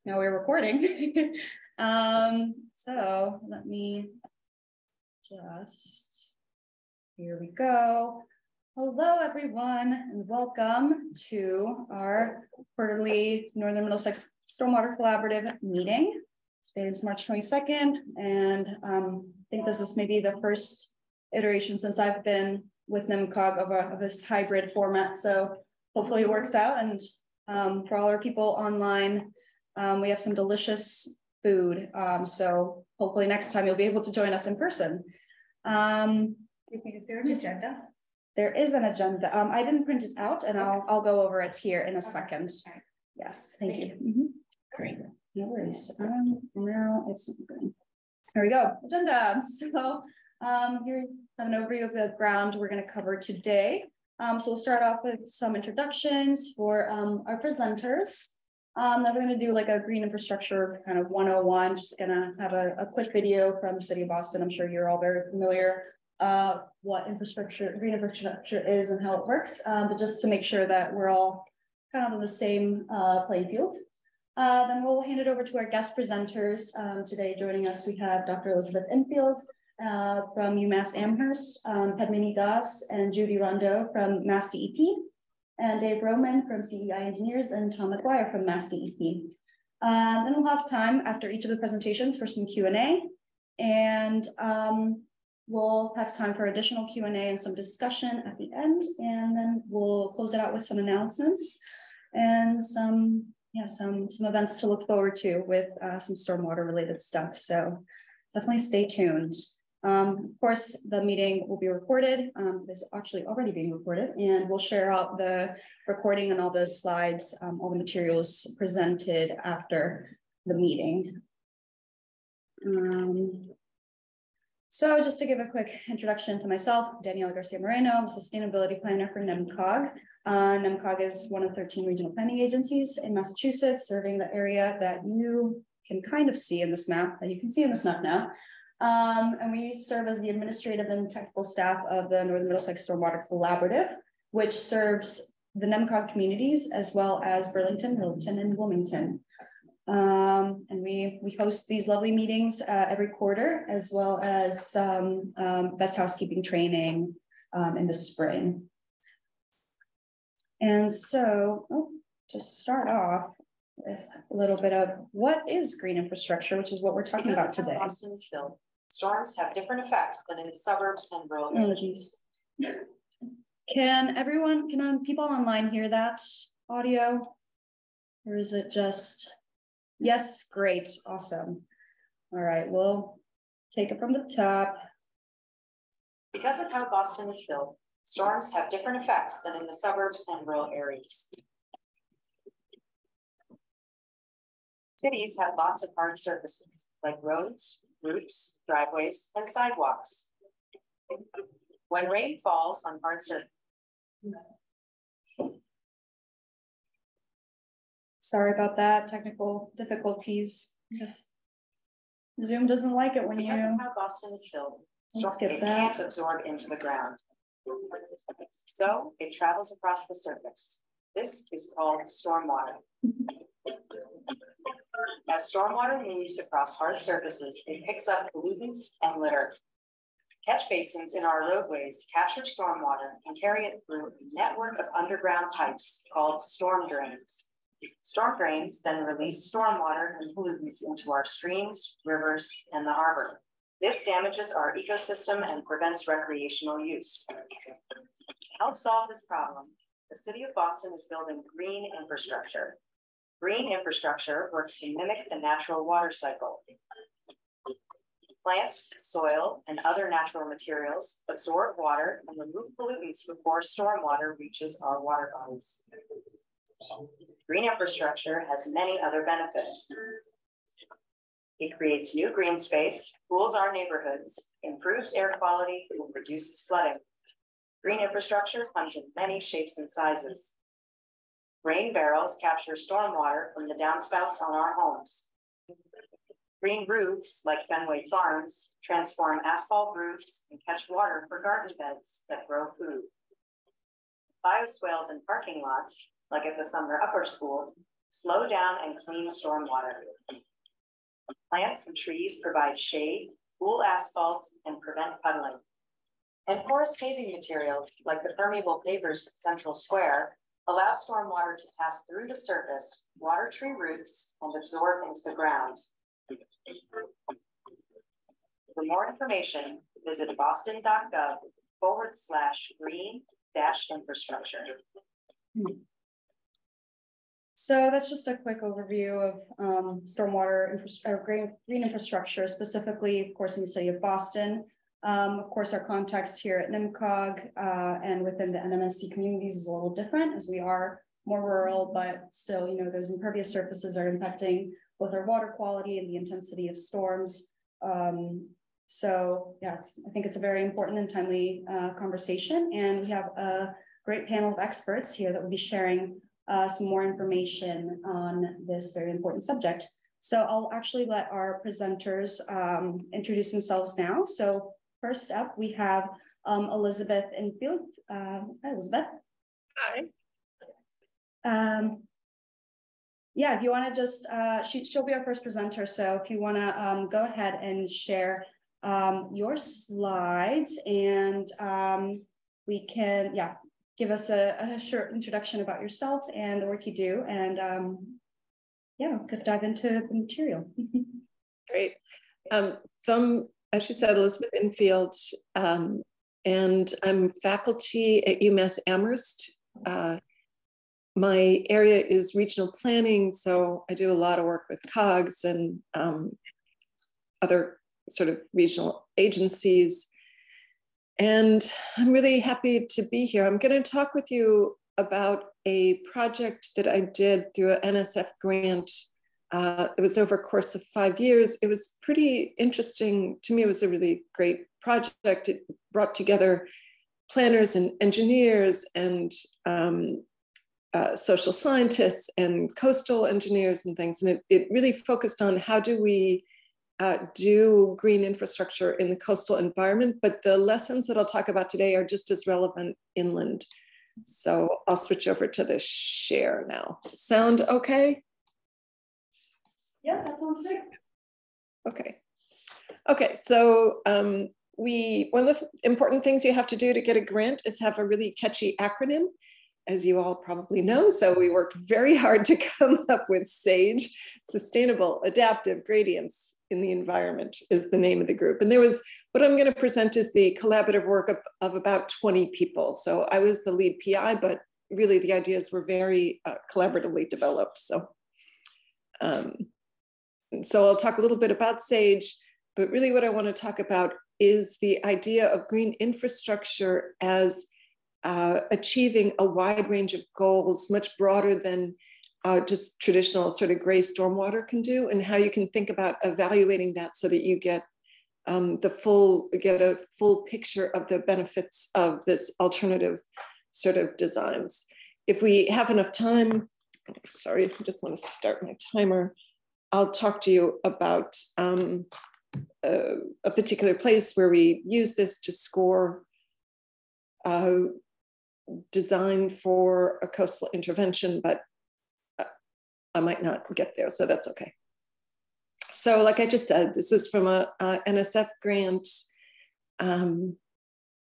Now we're recording. So let me just, here we go. Hello, everyone, and welcome to our quarterly Northern Middlesex Stormwater Collaborative meeting. Today is March 22nd, and I think this is maybe the first iteration since I've been with NIMCOG of this hybrid format. So hopefully it works out. And for all our people online, we have some delicious food. So hopefully next time you'll be able to join us in person. Is there an agenda? There is an agenda. I didn't print it out, and I'll go over it here in a second. Yes, thank you. Mm-hmm. Great. No worries. Now it's not good. Here we go. Agenda. So here we have an overview of the ground we're going to cover today. So we'll start off with some introductions for our presenters. Then we're going to do like a green infrastructure kind of 101. Just going to have a quick video from the city of Boston. I'm sure you're all very familiar what green infrastructure is and how it works, but just to make sure that we're all kind of on the same playing field. Then we'll hand it over to our guest presenters. Today joining us, we have Dr. Elisabeth Infield from UMass Amherst, Padmini and Judy Rondeau from MassDEP, and Dave Roman from CEI Engineers, and Tom Maguire from MassDEP. Then we'll have time after each of the presentations for some Q&A, and we'll have time for additional Q&A and some discussion at the end, and then we'll close it out with some announcements and some events to look forward to with some stormwater related stuff. So definitely stay tuned. Of course, the meeting will be recorded. It's actually already being recorded, and we'll share out the recording and all the slides, all the materials presented after the meeting. So just to give a quick introduction to myself, Daniela Garcia Moreno, I'm a sustainability planner for NIMCOG. NIMCOG is one of 13 regional planning agencies in Massachusetts, serving the area that you can kind of see in this map, that you can see in this map now. And we serve as the administrative and technical staff of the Northern Middlesex Stormwater Collaborative, which serves the NIMCOG communities as well as Burlington, Middleton, and Wilmington. And we host these lovely meetings every quarter, as well as best housekeeping training in the spring. And so, to start off with a little bit of what is green infrastructure, which is what we're talking about today. Boston is filled. Storms have different effects than in the suburbs and rural areas. Can people online hear that audio? Or is it just, yes, great, awesome. All right, we'll take it from the top. Because of how Boston is filled, storms have different effects than in the suburbs and rural areas. Cities have lots of hard surfaces, like roads, roofs, driveways, and sidewalks. When rain falls on hard surfaces, sorry about that, technical difficulties. Yes. Zoom doesn't like it when because of how Boston is filled, it can't absorb into the ground. So it travels across the surface. This is called stormwater. As stormwater moves across hard surfaces, it picks up pollutants and litter. Catch basins in our roadways capture stormwater and carry it through a network of underground pipes called storm drains. Storm drains then release stormwater and pollutants into our streams, rivers, and the harbor. This damages our ecosystem and prevents recreational use. To help solve this problem, the city of Boston is building green infrastructure. Green infrastructure works to mimic the natural water cycle. Plants, soil, and other natural materials absorb water and remove pollutants before stormwater reaches our water bodies. Green infrastructure has many other benefits. It creates new green space, cools our neighborhoods, improves air quality, and reduces flooding. Green infrastructure comes in many shapes and sizes. Rain barrels capture stormwater from the downspouts on our homes. Green roofs, like Fenway Farms, transform asphalt roofs and catch water for garden beds that grow food. Bioswales in parking lots like at the summer upper school, slow down and clean stormwater. Plants and trees provide shade, cool asphalt, and prevent puddling. And porous paving materials, like the permeable pavers at Central Square, allow stormwater to pass through the surface, water tree roots, and absorb into the ground. For more information, visit boston.gov/green-infrastructure. So that's just a quick overview of stormwater green infrastructure, specifically, of course, in the city of Boston. Of course, our context here at NIMCOG and within the NMSC communities is a little different, as we are more rural, but still, you know, those impervious surfaces are impacting both our water quality and the intensity of storms. So yeah, I think it's a very important and timely conversation, and we have a great panel of experts here that will be sharing some more information on this very important subject. So I'll actually let our presenters introduce themselves now. So first up, we have Elisabeth Infield. Hi, Elisabeth. Hi. Yeah, if you want to just, she'll be our first presenter. So if you want to go ahead and share your slides, and we can, yeah, give us a short introduction about yourself and the work you do, and yeah, could dive into the material. Great. So I'm, as she said, Elisabeth Infield, and I'm faculty at UMass Amherst. My area is regional planning, so I do a lot of work with COGS and other sort of regional agencies. And I'm really happy to be here. I'm going to talk with you about a project that I did through an NSF grant. It was over a course of 5 years. It was pretty interesting. To me, it was a really great project. It brought together planners and engineers and social scientists and coastal engineers and things. And it really focused on how do we do green infrastructure in the coastal environment, but the lessons that I'll talk about today are just as relevant inland. So I'll switch over to the share now. Sound okay? Yeah, that sounds great. Okay. Okay, so one of the important things you have to do to get a grant is have a really catchy acronym, as you all probably know. So we worked very hard to come up with SAGE, Sustainable Adaptive Gradients in the Environment is the name of the group. And there was, what I'm going to present is the collaborative work of about 20 people. So I was the lead PI, but really the ideas were very collaboratively developed. So, so I'll talk a little bit about SAGE, but really what I want to talk about is the idea of green infrastructure as achieving a wide range of goals, much broader than just traditional sort of gray stormwater can do, and how you can think about evaluating that so that you get a full picture of the benefits of this alternative sort of designs. If we have enough time, sorry, I just want to start my timer. I'll talk to you about a particular place where we use this to score design for a coastal intervention, but I might not get there, so that's okay. So like I just said, this is from a NSF grant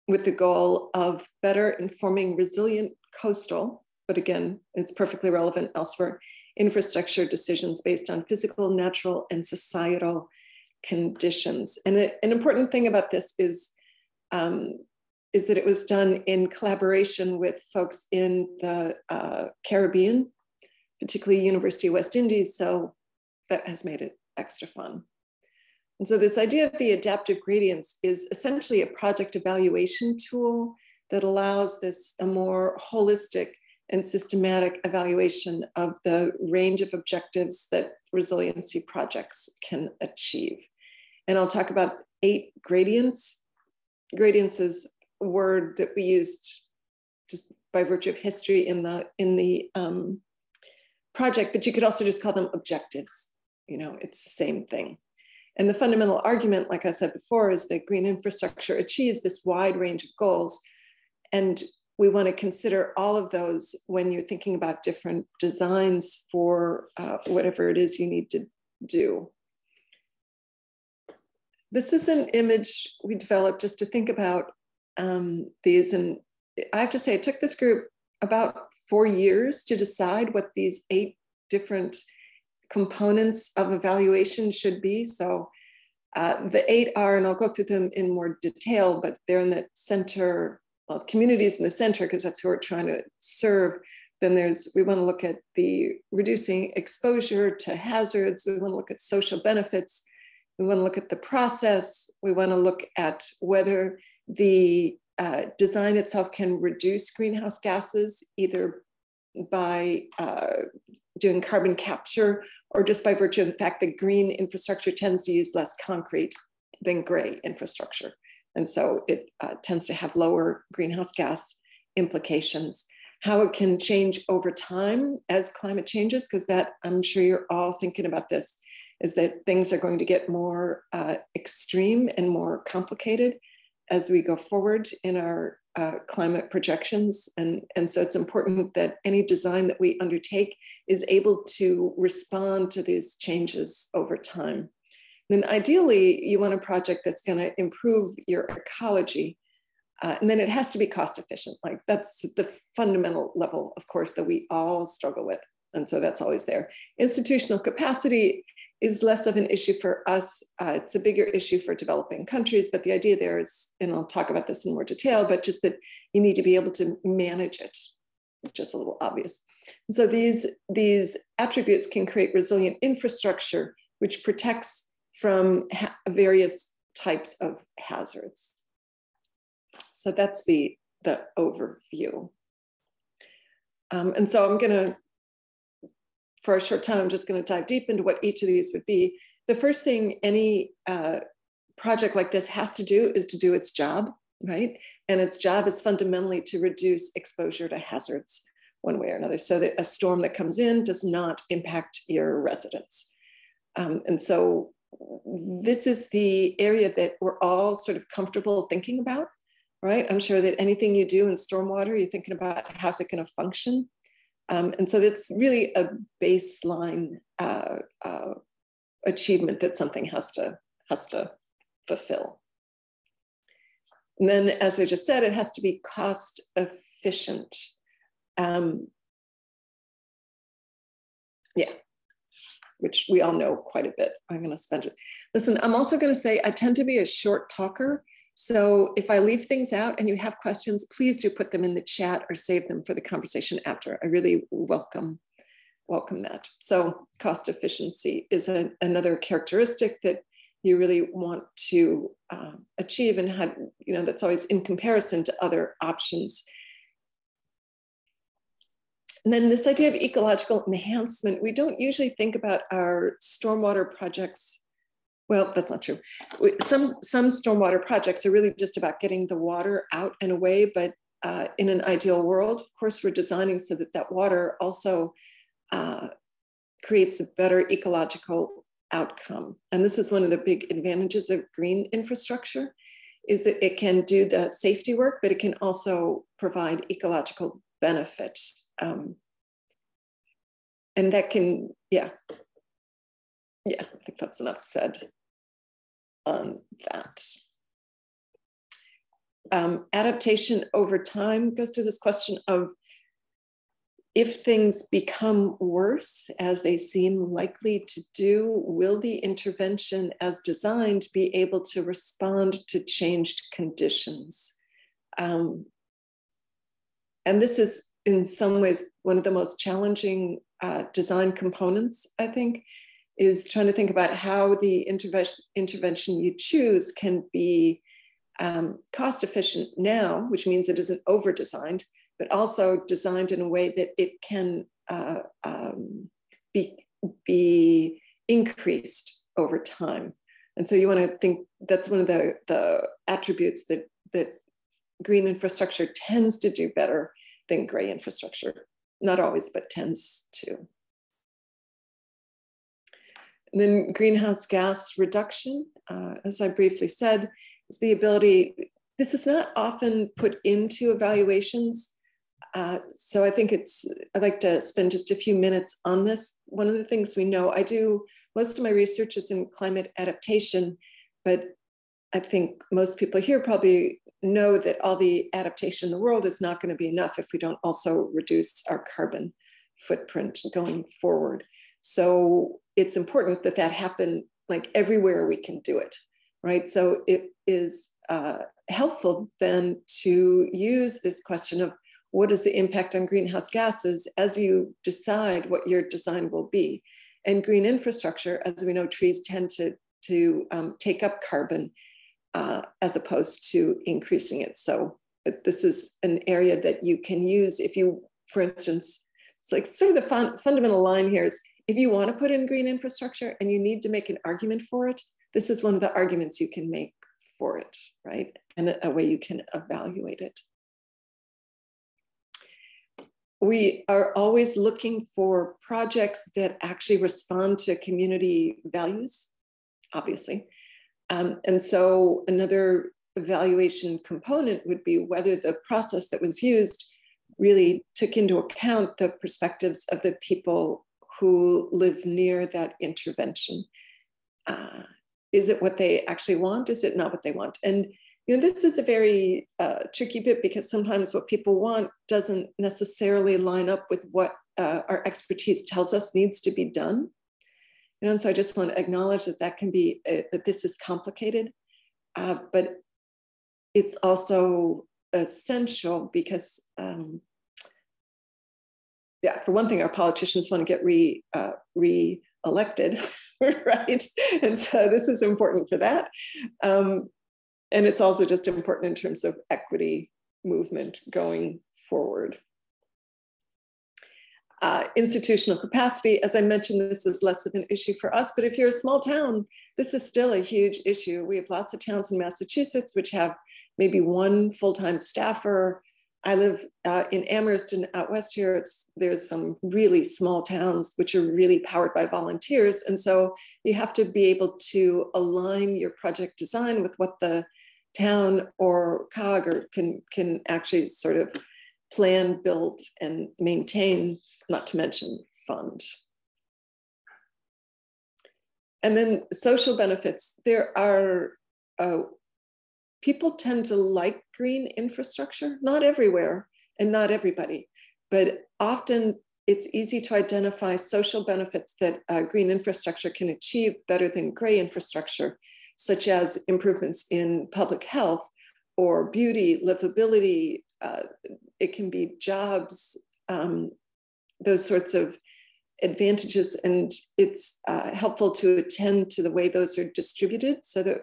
with the goal of better informing resilient coastal, but again, it's perfectly relevant elsewhere, infrastructure decisions based on physical, natural, and societal conditions. And an important thing about this is that it was done in collaboration with folks in the Caribbean, particularly University of West Indies, so that has made it extra fun. And so this idea of the adaptive gradients is essentially a project evaluation tool that allows a more holistic and systematic evaluation of the range of objectives that resiliency projects can achieve. And I'll talk about 8 gradients. Gradients is a word that we used just by virtue of history in the project, but you could also just call them objectives. You know, it's the same thing. And the fundamental argument, like I said before, is that green infrastructure achieves this wide range of goals. And we want to consider all of those when you're thinking about different designs for whatever it is you need to do. This is an image we developed just to think about these. And I have to say, it took this group about 4 years to decide what these 8 different components of evaluation should be. So the 8 are, and I'll go through them in more detail, but they're in the center, well, communities in the center, because that's who we're trying to serve. Then we want to look at the reducing exposure to hazards. We want to look at social benefits. We want to look at the process. We want to look at whether the design itself can reduce greenhouse gases, either by doing carbon capture or just by virtue of the fact that green infrastructure tends to use less concrete than gray infrastructure. And so it tends to have lower greenhouse gas implications. How it can change over time as climate changes, because that, I'm sure you're all thinking about this, is that things are going to get more extreme and more complicated as we go forward in our climate projections. And so it's important that any design that we undertake is able to respond to these changes over time. Then ideally, you want a project that's going to improve your ecology. And then it has to be cost efficient. Like, that's the fundamental level, of course, that we all struggle with. And so that's always there. Institutional capacity is less of an issue for us. It's a bigger issue for developing countries, but the idea there is, and I'll talk about this in more detail, but just that you need to be able to manage it, which is a little obvious. And so these attributes can create resilient infrastructure, which protects from various types of hazards. So that's the overview. And so I'm gonna, for a short time, I'm just going to dive deep into what each of these would be. The first thing any project like this has to do is to do its job, right? And its job is fundamentally to reduce exposure to hazards one way or another, so that a storm that comes in does not impact your residents. And so this is the area that we're all sort of comfortable thinking about, right? I'm sure that anything you do in stormwater, you're thinking about how's it going to function. And so it's really a baseline achievement that something has to fulfill. And then, as I just said, it has to be cost efficient. Yeah, which we all know quite a bit. I'm going to spend it. Listen, I'm also going to say I tend to be a short talker. So if I leave things out and you have questions, please do put them in the chat or save them for the conversation after. I really welcome that. So cost efficiency is another characteristic that you really want to achieve, and had, that's always in comparison to other options. And then this idea of ecological enhancement, we don't usually think about our stormwater projects. Well, that's not true. Some stormwater projects are really just about getting the water out and away, but in an ideal world, of course, we're designing so that that water also creates a better ecological outcome. And this is one of the big advantages of green infrastructure, is that it can do the safety work, but it can also provide ecological benefit. And that can, yeah, I think that's enough said on that. Adaptation over time goes to this question of, if things become worse, as they seem likely to do, will the intervention as designed be able to respond to changed conditions? And this is in some ways one of the most challenging design components, I think, is trying to think about how the intervention you choose can be cost efficient now, which means it isn't over-designed, but also designed in a way that it can be increased over time. And so you want to think that's one of the attributes that green infrastructure tends to do better than gray infrastructure. Not always, but tends to. And then greenhouse gas reduction, as I briefly said, is the ability this is not often put into evaluations. So I think I'd like to spend just a few minutes on this. One of the things we know, I do, most of my research is in climate adaptation, but I think most people here probably know that all the adaptation in the world is not going to be enough if we don't also reduce our carbon footprint going forward. So it's important that that happen like everywhere we can do it, right? So it is helpful then to use this question of what is the impact on greenhouse gases as you decide what your design will be. And green infrastructure, as we know, trees tend to take up carbon as opposed to increasing it. So this is an area that you can use if you, for instance, it's like sort of the fundamental line here is if you want to put in green infrastructure and you need to make an argument for it, this is one of the arguments you can make for it, right? And a way you can evaluate it. We are always looking for projects that actually respond to community values, obviously. And so another evaluation component would be whether the process that was used really took into account the perspectives of the people who live near that intervention. Is it what they actually want? Is it not what they want? And this is a very tricky bit because sometimes what people want doesn't necessarily line up with what our expertise tells us needs to be done. And so I just want to acknowledge that that can be, that this is complicated, but it's also essential because, yeah, for one thing, our politicians want to get re-elected, right? And so this is important for that. And it's also just important in terms of equity movement going forward. Institutional capacity, as I mentioned, this is less of an issue for us, but if you're a small town, this is still a huge issue. We have lots of towns in Massachusetts which have maybe one full-time staffer. I live in Amherst and out west here, there's some really small towns which are really powered by volunteers. And so you have to be able to align your project design with what the town or COG or can actually sort of plan, build, and maintain, not to mention fund. And then social benefits. There are, people tend to like green infrastructure, not everywhere and not everybody, but often it's easy to identify social benefits that green infrastructure can achieve better than gray infrastructure, such as improvements in public health or beauty, livability. It can be jobs, those sorts of advantages. And it's helpful to attend to the way those are distributed so that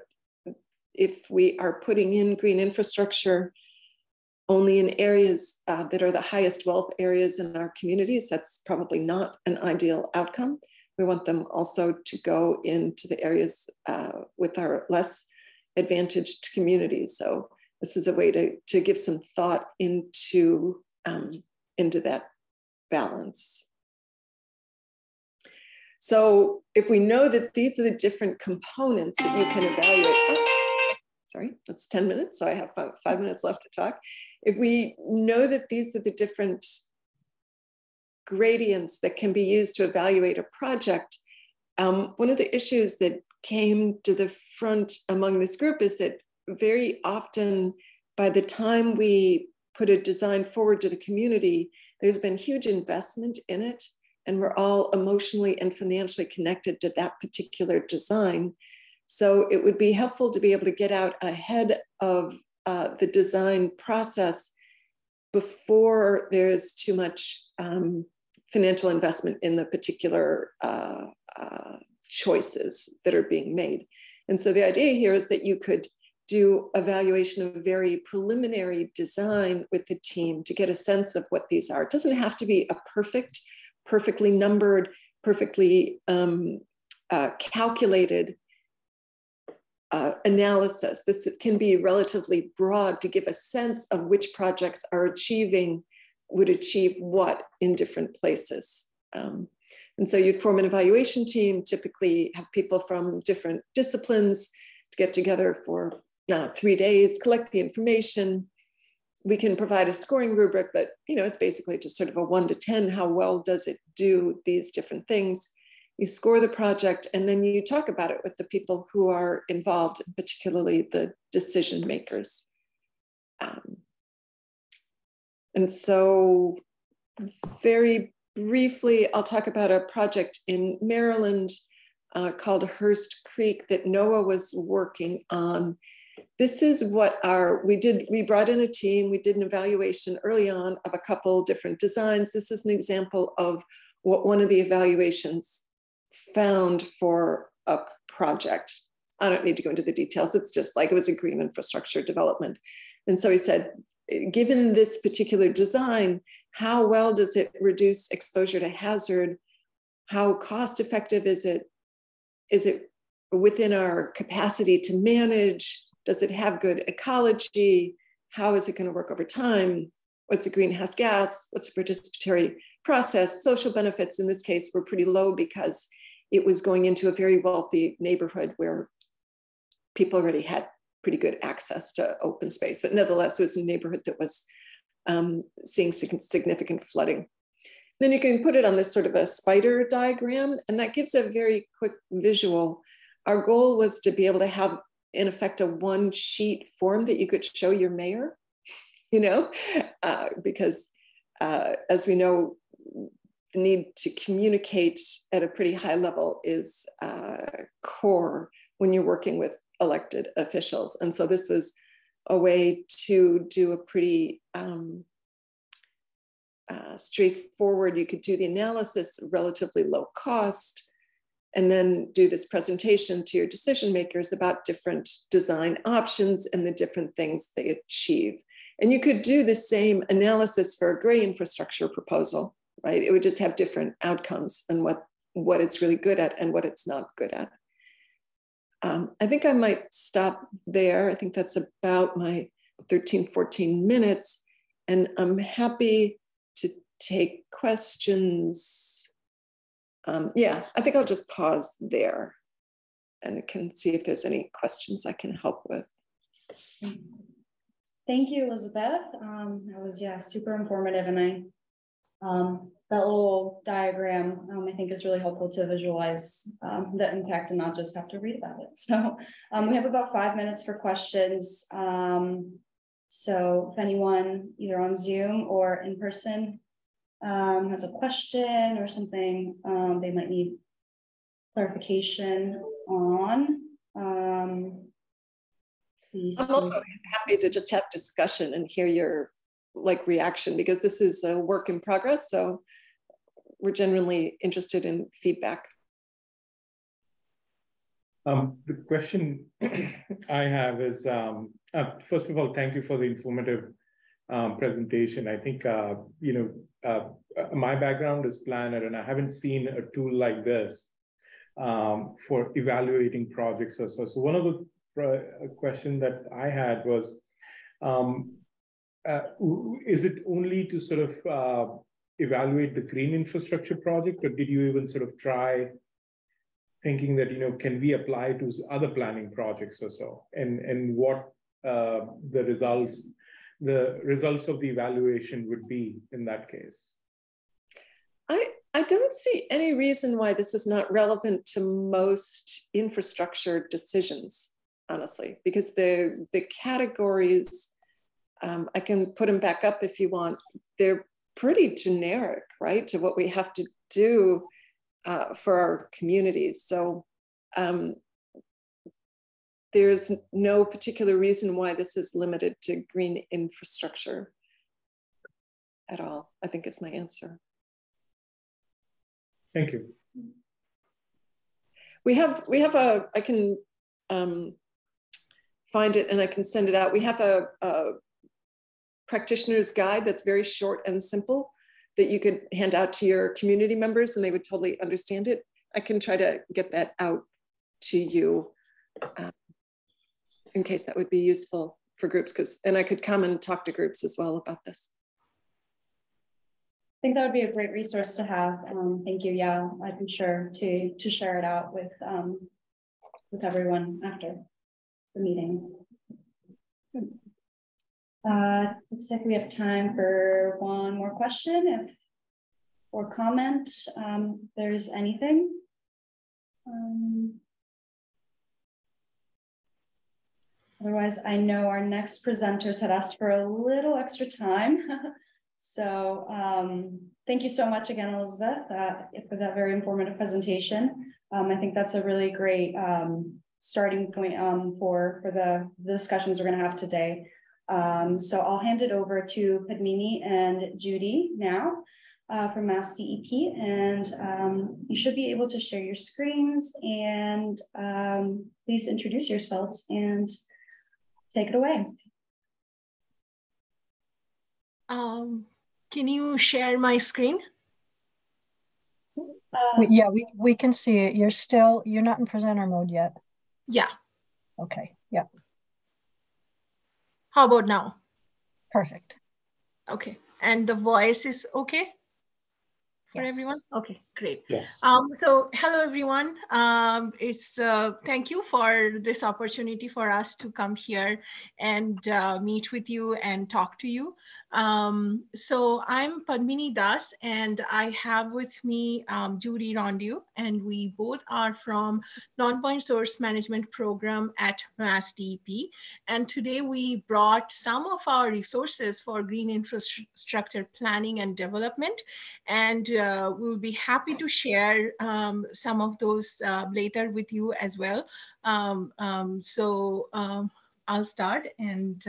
if we are putting in green infrastructure only in areas that are the highest wealth areas in our communities, that's probably not an ideal outcome. We want them also to go into the areas with our less advantaged communities. So this is a way to give some thought into that balance. So if we know that these are the different components that you can evaluate, sorry, that's 10 minutes, so I have 5 minutes left to talk. If we know that these are the different gradients that can be used to evaluate a project, one of the issues that came to the front among this group is that very often by the time we put a design forward to the community, there's been huge investment in it, and we're all emotionally and financially connected to that particular design. So it would be helpful to be able to get out ahead of the design process before there's too much financial investment in the particular choices that are being made. And so the idea here is that you could do evaluation of very preliminary design with the team to get a sense of what these are. It doesn't have to be a perfectly numbered, perfectly calculated analysis. This can be relatively broad to give a sense of which projects would achieve what in different places. And so you'd form an evaluation team, typically have people from different disciplines to get together for 3 days, collect the information. We can provide a scoring rubric, but it's basically just sort of a 1 to 10. How well does it do these different things? You score the project, and then you talk about it with the people who are involved, particularly the decision makers. And so very briefly, I'll talk about a project in Maryland called Hearst Creek that NOAA was working on. This is what we did. We brought in a team, we did an evaluation early on of a couple different designs. This is an example of what one of the evaluations found for a project. I don't need to go into the details. It's just like it was a green infrastructure development. And so he said, given this particular design, how well does it reduce exposure to hazard? How cost effective is it? Is it within our capacity to manage? Does it have good ecology? How is it going to work over time? What's a greenhouse gas? What's a participatory process? Social benefits in this case were pretty low because it was going into a very wealthy neighborhood where people already had pretty good access to open space. But nevertheless, it was a neighborhood that was seeing significant flooding. Then you can put it on this sort of a spider diagram, and that gives a very quick visual. Our goal was to be able to have, in effect, a one-sheet form that you could show your mayor, because as we know, the need to communicate at a pretty high level is core when you're working with elected officials. And so this was a way to do a pretty straightforward, you could do the analysis, relatively low cost, and then do this presentation to your decision makers about different design options and the different things they achieve. And you could do the same analysis for a gray infrastructure proposal, right? It would just have different outcomes and what it's really good at and what it's not good at. I think I might stop there. I think that's about my 13, 14 minutes. And I'm happy to take questions. Yeah, I think I'll just pause there and can see if there's any questions I can help with. Thank you, Elisabeth. That was, super informative. And that little diagram, I think is really helpful to visualize the impact and not just have to read about it. So we have about 5 minutes for questions. So if anyone either on Zoom or in person has a question or something they might need clarification on, please. I'm also happy to just have discussion and hear your reaction, because this is a work in progress. So we're genuinely interested in feedback. The question I have is, first of all, thank you for the informative presentation. I think, my background is planner, and I haven't seen a tool like this for evaluating projects. So one of the question that I had was, is it only to sort of evaluate the green infrastructure project, or did you even sort of try thinking that, can we apply to other planning projects or so? And what the results of the evaluation would be in that case? I don't see any reason why this is not relevant to most infrastructure decisions, honestly, because the categories, I can put them back up if you want, they're pretty generic, right, to what we have to do for our communities. So there's no particular reason why this is limited to green infrastructure at all, I think is my answer. Thank you. We have I can find it and I can send it out. We have a practitioner's guide that's very short and simple that you could hand out to your community members and they would totally understand it. I can try to get that out to you in case that would be useful for groups, and I could come and talk to groups as well about this. I think that would be a great resource to have. Thank you. Yeah, I'd be sure to share it out with everyone after the meeting. Looks like we have time for one more question or comment. If there's anything. Otherwise, I know our next presenters had asked for a little extra time. So thank you so much again, Elisabeth, for that very informative presentation. I think that's a really great starting point for the discussions we're going to have today. So I'll hand it over to Padmini and Judy now from MassDEP, and you should be able to share your screens, and please introduce yourselves and take it away. Can you share my screen? Yeah, we can see it. You're not in presenter mode yet. Yeah. Okay, yeah. How about now? Perfect. Okay, and the voice is okay for Yes. everyone? Okay, great. Yes. So hello, everyone. Thank you for this opportunity for us to come here and meet with you and talk to you. So I'm Padmini Das, and I have with me Judy Rondeau, and we both are from Nonpoint Source Management Program at MassDEP. And today we brought some of our resources for green infrastructure planning and development, and we'll be happy to share some of those later with you as well. I'll start. And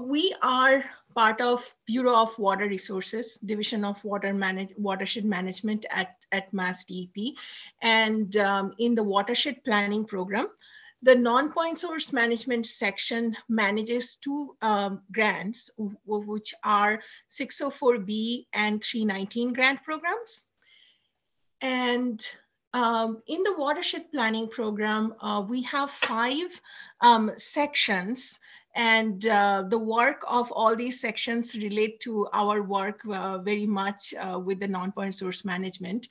we are part of Bureau of Water Resources, Division of Watershed Management at MassDEP. And in the Watershed Planning Program, the non-point source management section manages two grants, which are 604B and 319 grant programs. And in the watershed planning program, we have 5 sections, and the work of all these sections relate to our work very much with the non-point source management.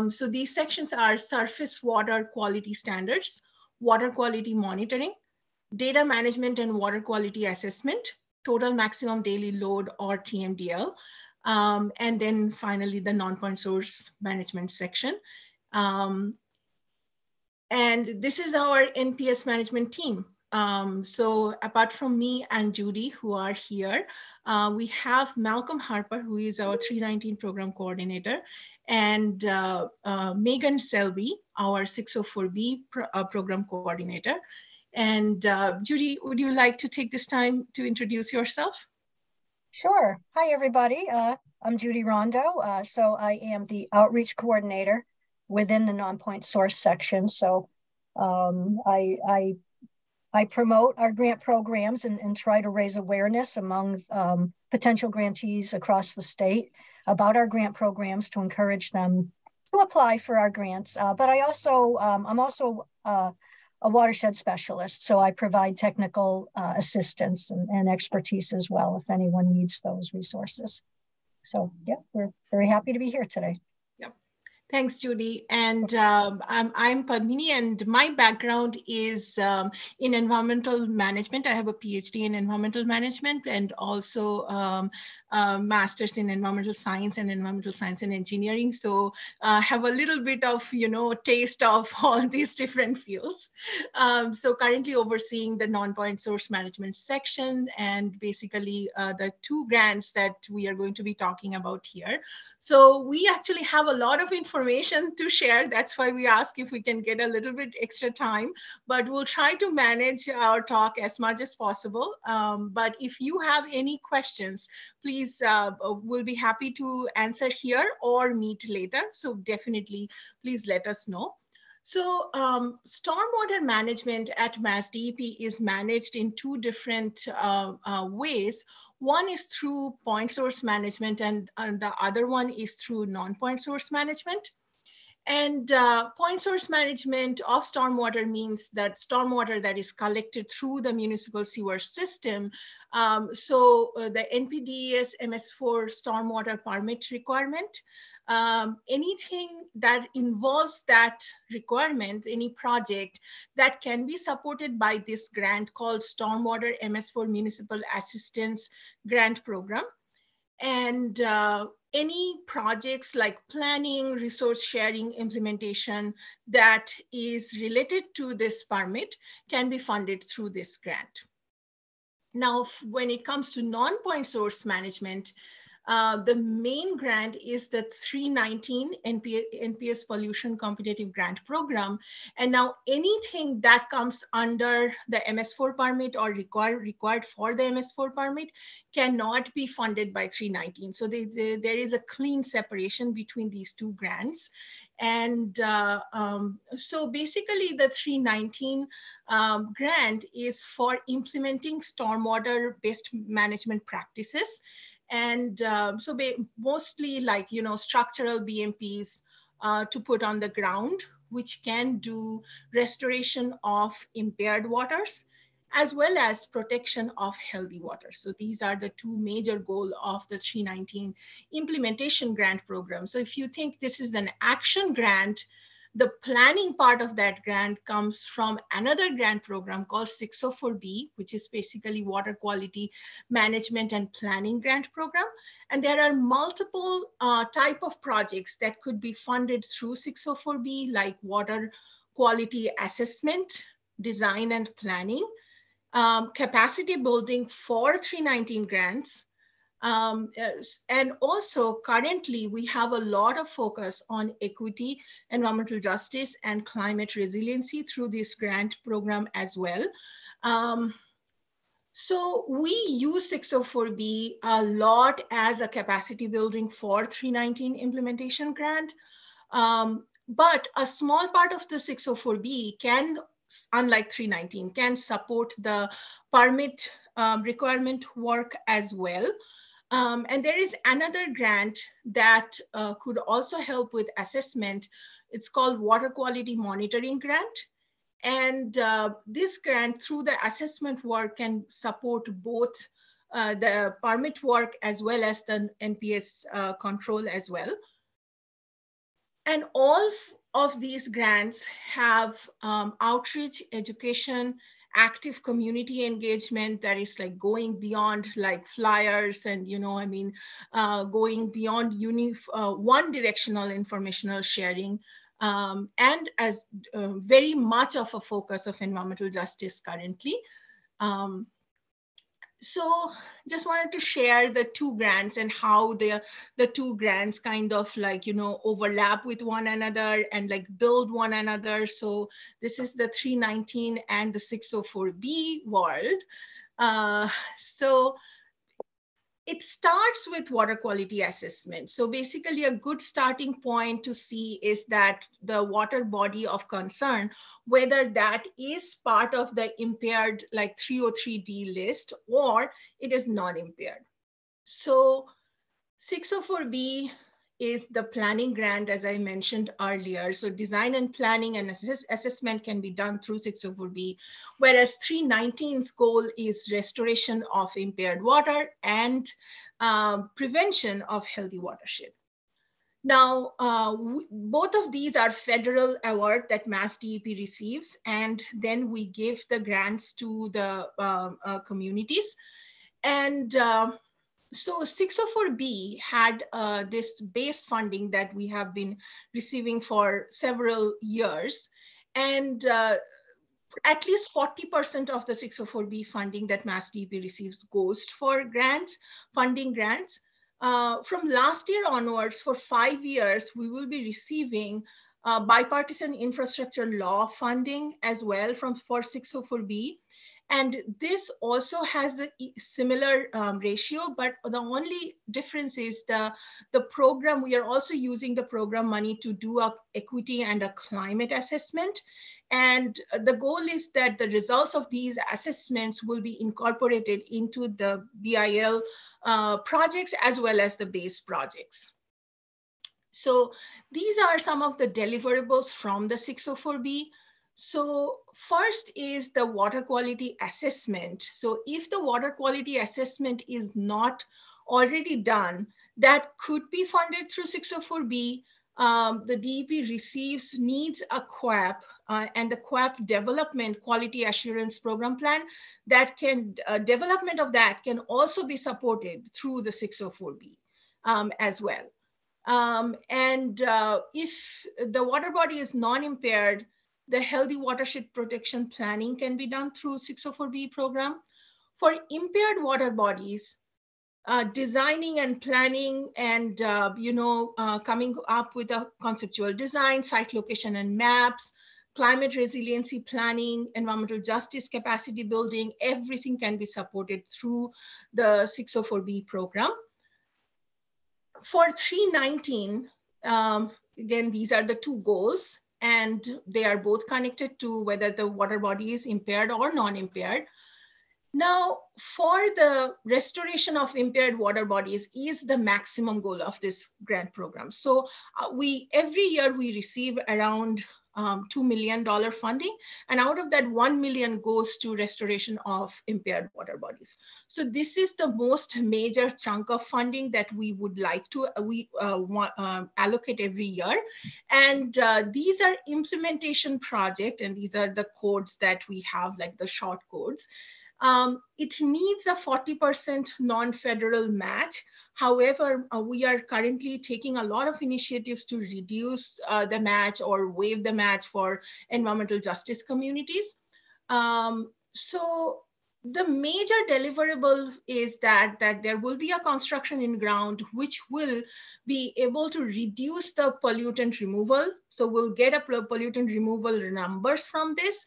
So these sections are surface water quality standards, water quality monitoring, data management and water quality assessment, total maximum daily load or TMDL, and then finally the non-point source management section. And this is our NPS management team. So apart from me and Judy, who are here, we have Malcolm Harper, who is our 319 program coordinator, and Megan Selby, our 604B program coordinator. And Judy, would you like to take this time to introduce yourself? Sure. Hi, everybody. I'm Judy Rondeau. So I am the outreach coordinator within the non-point source section. So I promote our grant programs and try to raise awareness among potential grantees across the state about our grant programs to encourage them to apply for our grants. But I also, I'm also a watershed specialist, so I provide technical assistance and expertise as well if anyone needs those resources. So yeah, we're very happy to be here today. Thanks, Judy. And I'm Padmini, and my background is in environmental management. I have a PhD in environmental management and also master's in environmental science and engineering. So I have a little bit of, taste of all these different fields. So currently overseeing the non-point source management section and basically the 2 grants that we are going to be talking about here. So we actually have a lot of information to share. That's why we ask if we can get a little bit extra time, but we'll try to manage our talk as much as possible. But if you have any questions, please, we'll be happy to answer here or meet later. So definitely, please let us know. So stormwater management at MassDEP is managed in 2 different ways. One is through point source management, and the other one is through non-point source management. And point source management of stormwater means that stormwater that is collected through the municipal sewer system. The NPDES MS4 stormwater permit requirement, anything that involves that requirement, any project that can be supported by this grant called Stormwater MS4 Municipal Assistance Grant Program. And any projects like planning, resource sharing, implementation that is related to this permit can be funded through this grant. Now, when it comes to non-point source management, the main grant is the 319 NPS Pollution Competitive Grant Program. And now anything that comes under the MS4 permit or required for the MS4 permit cannot be funded by 319. So there is a clean separation between these two grants. And so basically the 319 grant is for implementing stormwater-based management practices. And mostly like, structural BMPs to put on the ground, which can do restoration of impaired waters, as well as protection of healthy water. So these are the two major goals of the 319 implementation grant program. So if you think this is an action grant, the planning part of that grant comes from another grant program called 604B, which is basically water quality management and planning grant program. And there are multiple type of projects that could be funded through 604B, like water quality assessment, design and planning, capacity building for 319 grants. And also currently we have a lot of focus on equity, environmental justice, and climate resiliency through this grant program as well. So we use 604B a lot as a capacity building for 319 implementation grant. But a small part of the 604B can, unlike 319, can support the permit requirement work as well. And there is another grant that could also help with assessment. It's called Water Quality Monitoring Grant. And this grant, through the assessment work, can support both the permit work as well as the NPS control as well. And all of these grants have outreach, education, active community engagement that is like going beyond like flyers and, going beyond one directional informational sharing, and as very much of a focus of environmental justice currently. So just wanted to share the two grants and how the two grants kind of like, overlap with one another and like build one another. So this is the 319 and the 604B world. So it starts with water quality assessment. So basically a good starting point to see is that the water body of concern, whether that is part of the impaired like 303D list or it is non-impaired. So 604B is the planning grant, as I mentioned earlier. So design and planning and assessment can be done through 604B, whereas 319's goal is restoration of impaired water and prevention of healthy watershed. Now, both of these are federal award that MassDEP receives, and then we give the grants to the communities. And so 604B had this base funding that we have been receiving for several years. And at least 40% of the 604B funding that MassDEP receives goes for grants, funding grants. From last year onwards, for 5 years, we will be receiving bipartisan infrastructure law funding as well for 604B. And this also has a similar ratio, but the only difference is the program, we are also using the program money to do a equity and a climate assessment. And the goal is that the results of these assessments will be incorporated into the BIL projects as well as the base projects. So these are some of the deliverables from the 604B. So first is the water quality assessment. So if the water quality assessment is not already done, that could be funded through 604B. The DEP needs a QAP and the QAP development quality assurance program plan that can, development of that can also be supported through the 604B as well. If the water body is non-impaired, the healthy watershed protection planning can be done through 604B program. For impaired water bodies, designing and planning and coming up with a conceptual design, site location and maps, climate resiliency planning, environmental justice capacity building, everything can be supported through the 604B program. For 319, again, these are the two goals, and they are both connected to whether the water body is impaired or non-impaired. Now, for the restoration of impaired water bodies is the maximum goal of this grant program. So every year we receive around $2 million funding, and out of that 1 million goes to restoration of impaired water bodies. So this is the most major chunk of funding that we would like to allocate every year. And these are implementation projects, and these are the codes that we have, like the short codes. It needs a 40% non-federal match. However, we are currently taking a lot of initiatives to reduce the match or waive the match for environmental justice communities. So the major deliverable is that there will be a construction in ground which will be able to reduce the pollutant removal. So we'll get a pollutant removal numbers from this.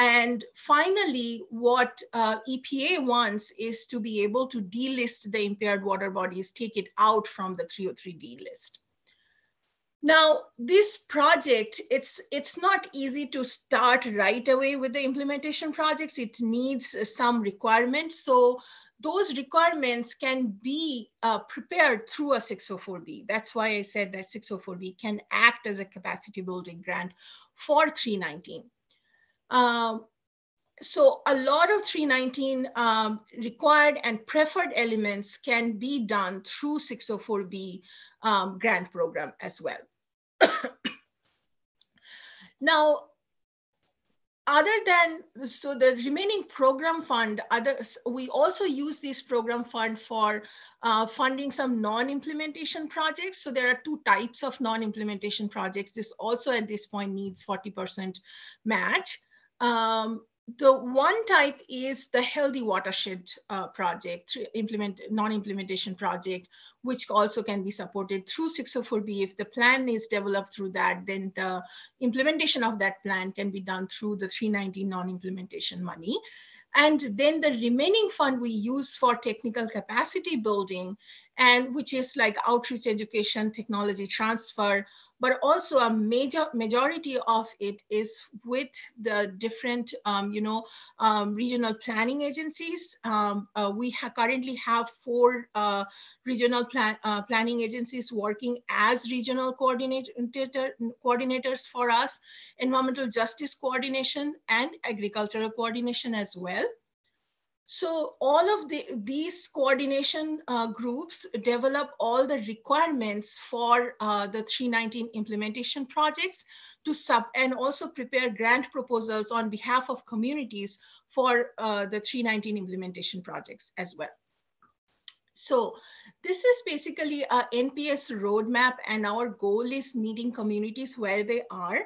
And finally, what EPA wants is to be able to delist the impaired water bodies, take it out from the 303D list. Now, this project, it's not easy to start right away with the implementation projects. It needs some requirements. So those requirements can be prepared through a 604B. That's why I said that 604B can act as a capacity building grant for 319. So a lot of 319 required and preferred elements can be done through 604B grant program as well. Now, other than, so the remaining program fund, we also use this program fund for funding some non-implementation projects. So there are two types of non-implementation projects. This also at this point needs 40% match. The one type is the healthy watershed project, non-implementation project, which also can be supported through 604B. If the plan is developed through that, then the implementation of that plan can be done through the 319 non-implementation money. And then the remaining fund we use for technical capacity building, and which is like outreach education, technology transfer, but also a majority of it is with the different, regional planning agencies. We currently have 4 regional planning agencies working as regional coordinators for us, environmental justice coordination and agricultural coordination as well. So all of these coordination groups develop all the requirements for the 319 implementation projects and also prepare grant proposals on behalf of communities for the 319 implementation projects as well. So this is basically a NPS roadmap, and our goal is meeting communities where they are.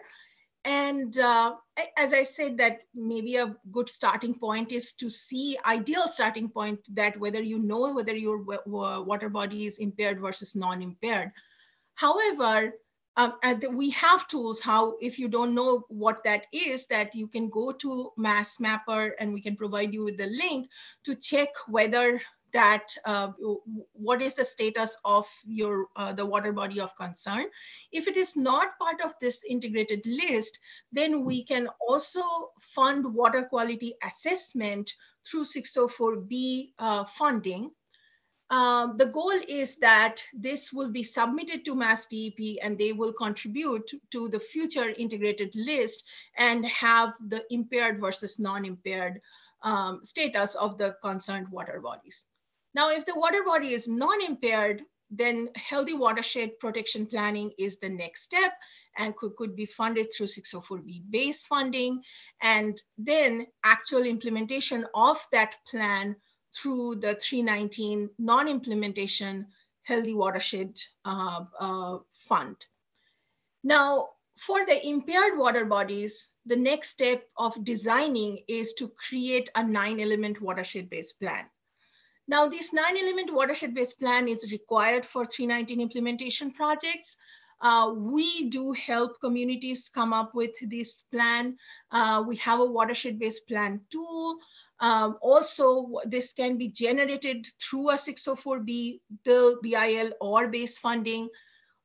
And as I said, that maybe a good starting point is to see ideal starting point that whether you know whether your water body is impaired versus non-impaired. However, we have tools how, if you don't know what that is, that you can go to MassMapper and we can provide you with the link to check whether that what is the status of your the water body of concern. If it is not part of this integrated list, then we can also fund water quality assessment through 604B funding. The goal is that this will be submitted to MassDEP and they will contribute to the future integrated list and have the impaired versus non-impaired status of the concerned water bodies. Now, if the water body is non-impaired, then healthy watershed protection planning is the next step and could be funded through 604B base funding, and then actual implementation of that plan through the 319 non-implementation healthy watershed fund. Now, for the impaired water bodies, the next step of designing is to create a 9-element watershed-based plan. Now, this 9-element watershed-based plan is required for 319 implementation projects. We do help communities come up with this plan. We have a watershed-based plan tool. Also, this can be generated through a 604B bill, BIL, or base funding.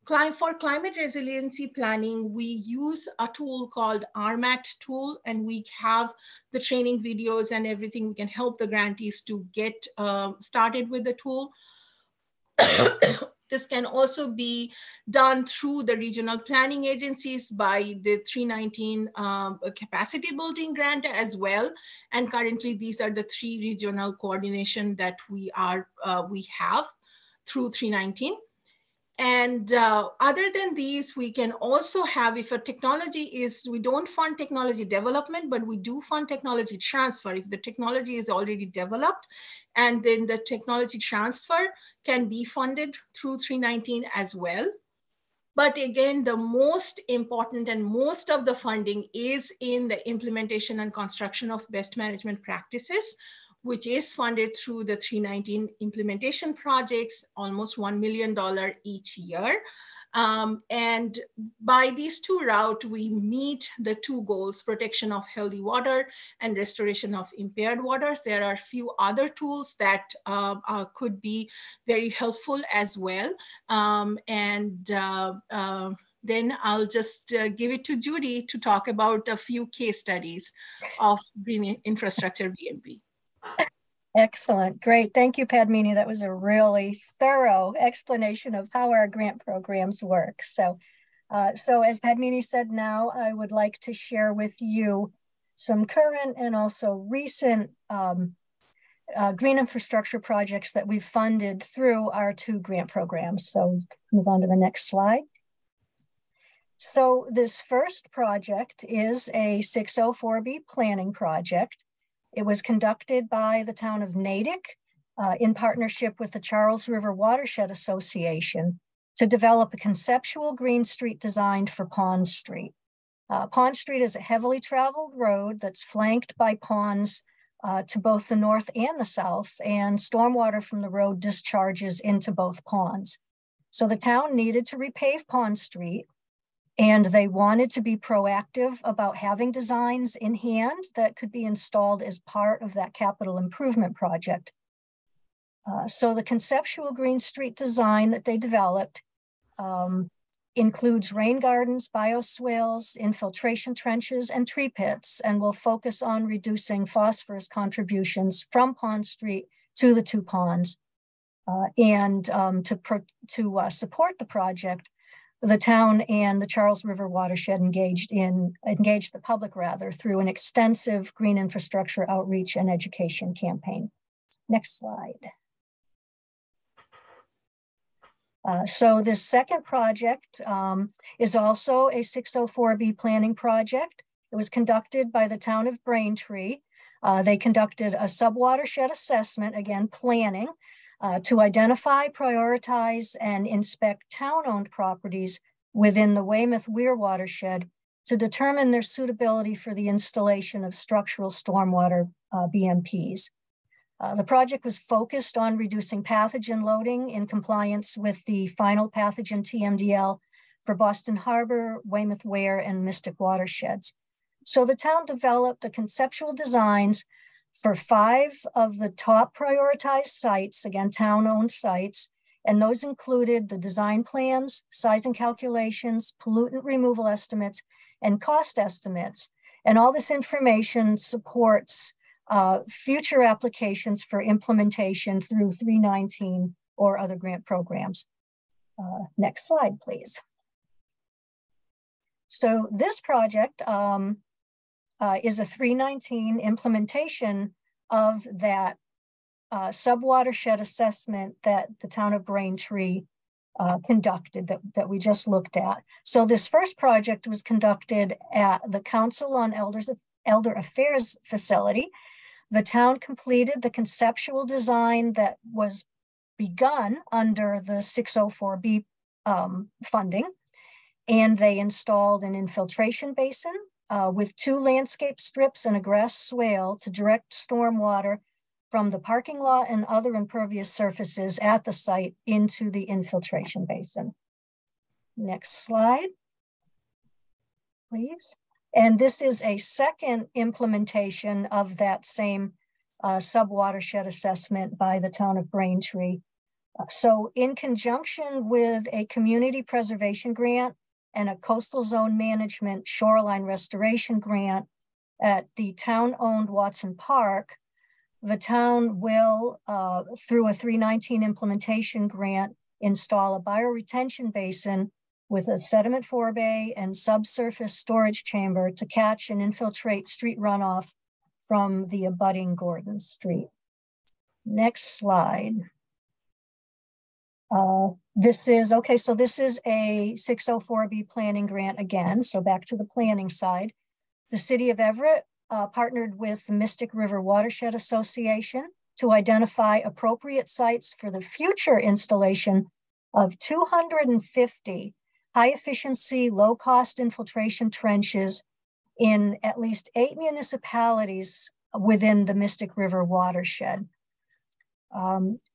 For climate resiliency planning, we use a tool called RMAT tool, and we have the training videos and everything. We can help the grantees to get started with the tool. This can also be done through the regional planning agencies by the 319 capacity building grant as well. And currently, these are the 3 regional coordination that we have through 319. And other than these, we can also have, if a technology is, we don't fund technology development, but we do fund technology transfer. If the technology is already developed, and then the technology transfer can be funded through 319 as well. But again, the most important and most of the funding is in the implementation and construction of best management practices, which is funded through the 319 implementation projects, almost $1 million each year. And by these 2 routes, we meet the 2 goals, protection of healthy water and restoration of impaired waters. There are a few other tools that could be very helpful as well. Then I'll just give it to Judy to talk about a few case studies of green infrastructure BMP. Excellent. Great. Thank you, Padmini. That was a really thorough explanation of how our grant programs work. So as Padmini said, now I would like to share with you some current and also recent green infrastructure projects that we've funded through our 2 grant programs. So move on to the next slide. So this first project is a 604B planning project. It was conducted by the town of Natick in partnership with the Charles River Watershed Association to develop a conceptual green street designed for Pond Street. Pond Street is a heavily traveled road that's flanked by ponds to both the north and the south, and stormwater from the road discharges into both ponds. So the town needed to repave Pond Street, and they wanted to be proactive about having designs in hand that could be installed as part of that capital improvement project. So the conceptual green street design that they developed includes rain gardens, bioswales, infiltration trenches, and tree pits, and will focus on reducing phosphorus contributions from Pond Street to the 2 ponds. To support the project, the town and the Charles River Watershed engaged the public through an extensive green infrastructure outreach and education campaign. Next slide. So this second project is also a 604B planning project. It was conducted by the town of Braintree. They conducted a subwatershed assessment, again, planning, to identify, prioritize, and inspect town-owned properties within the Weymouth-Weir watershed to determine their suitability for the installation of structural stormwater BMPs. The project was focused on reducing pathogen loading in compliance with the final pathogen TMDL for Boston Harbor, Weymouth-Weir, and Mystic watersheds. So the town developed a conceptual designs for 5 of the top prioritized sites, again, town-owned sites, and those included the design plans, sizing calculations, pollutant removal estimates, and cost estimates. And all this information supports future applications for implementation through 319 or other grant programs. Next slide, please. So this project is a 319 implementation of that subwatershed assessment that the town of Braintree conducted that we just looked at. So this first project was conducted at the Council on Elder Affairs facility. The town completed the conceptual design that was begun under the 604B funding, and they installed an infiltration basin with 2 landscape strips and a grass swale to direct stormwater from the parking lot and other impervious surfaces at the site into the infiltration basin. Next slide, please. And this is a second implementation of that same subwatershed assessment by the town of Braintree. So in conjunction with a community preservation grant and a coastal zone management shoreline restoration grant at the town-owned Watson Park, the town will, through a 319 implementation grant, install a bioretention basin with a sediment forebay and subsurface storage chamber to catch and infiltrate street runoff from the abutting Gordon Street. Next slide. This is a 604B planning grant again, so back to the planning side. The City of Everett partnered with the Mystic River Watershed Association to identify appropriate sites for the future installation of 250 high-efficiency, low-cost infiltration trenches in at least 8 municipalities within the Mystic River watershed.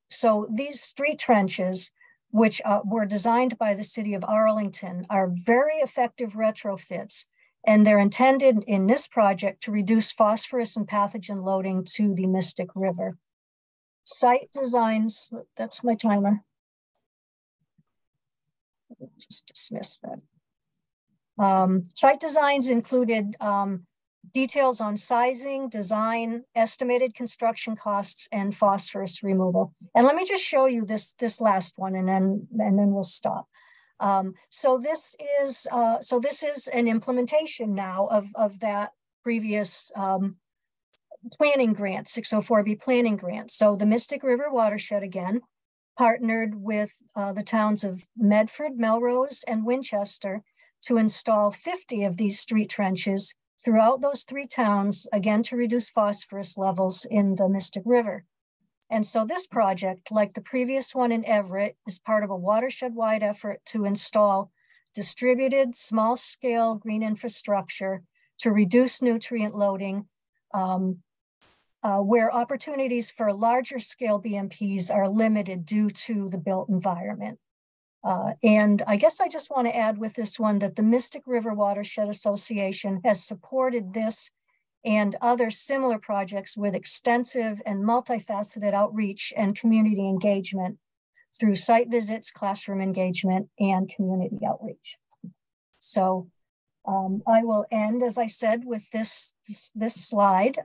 So these street trenches, which were designed by the City of Arlington, are very effective retrofits, and they're intended in this project to reduce phosphorus and pathogen loading to the Mystic River. Site designs, that's my timer. Just dismiss that. Site designs included details on sizing, design, estimated construction costs, and phosphorus removal. And let me just show you this last one, and then we'll stop. So this is an implementation now of that previous planning grant, 604B planning grant. So the Mystic River Watershed again partnered with the towns of Medford, Melrose, and Winchester to install 50 of these street trenches throughout those 3 towns, again, to reduce phosphorus levels in the Mystic River. And so this project, like the previous one in Everett, is part of a watershed-wide effort to install distributed small-scale green infrastructure to reduce nutrient loading, where opportunities for larger scale BMPs are limited due to the built environment. And I guess I just want to add with this one that the Mystic River Watershed Association has supported this and other similar projects with extensive and multifaceted outreach and community engagement through site visits, classroom engagement, and community outreach. So I will end, as I said, with this slide.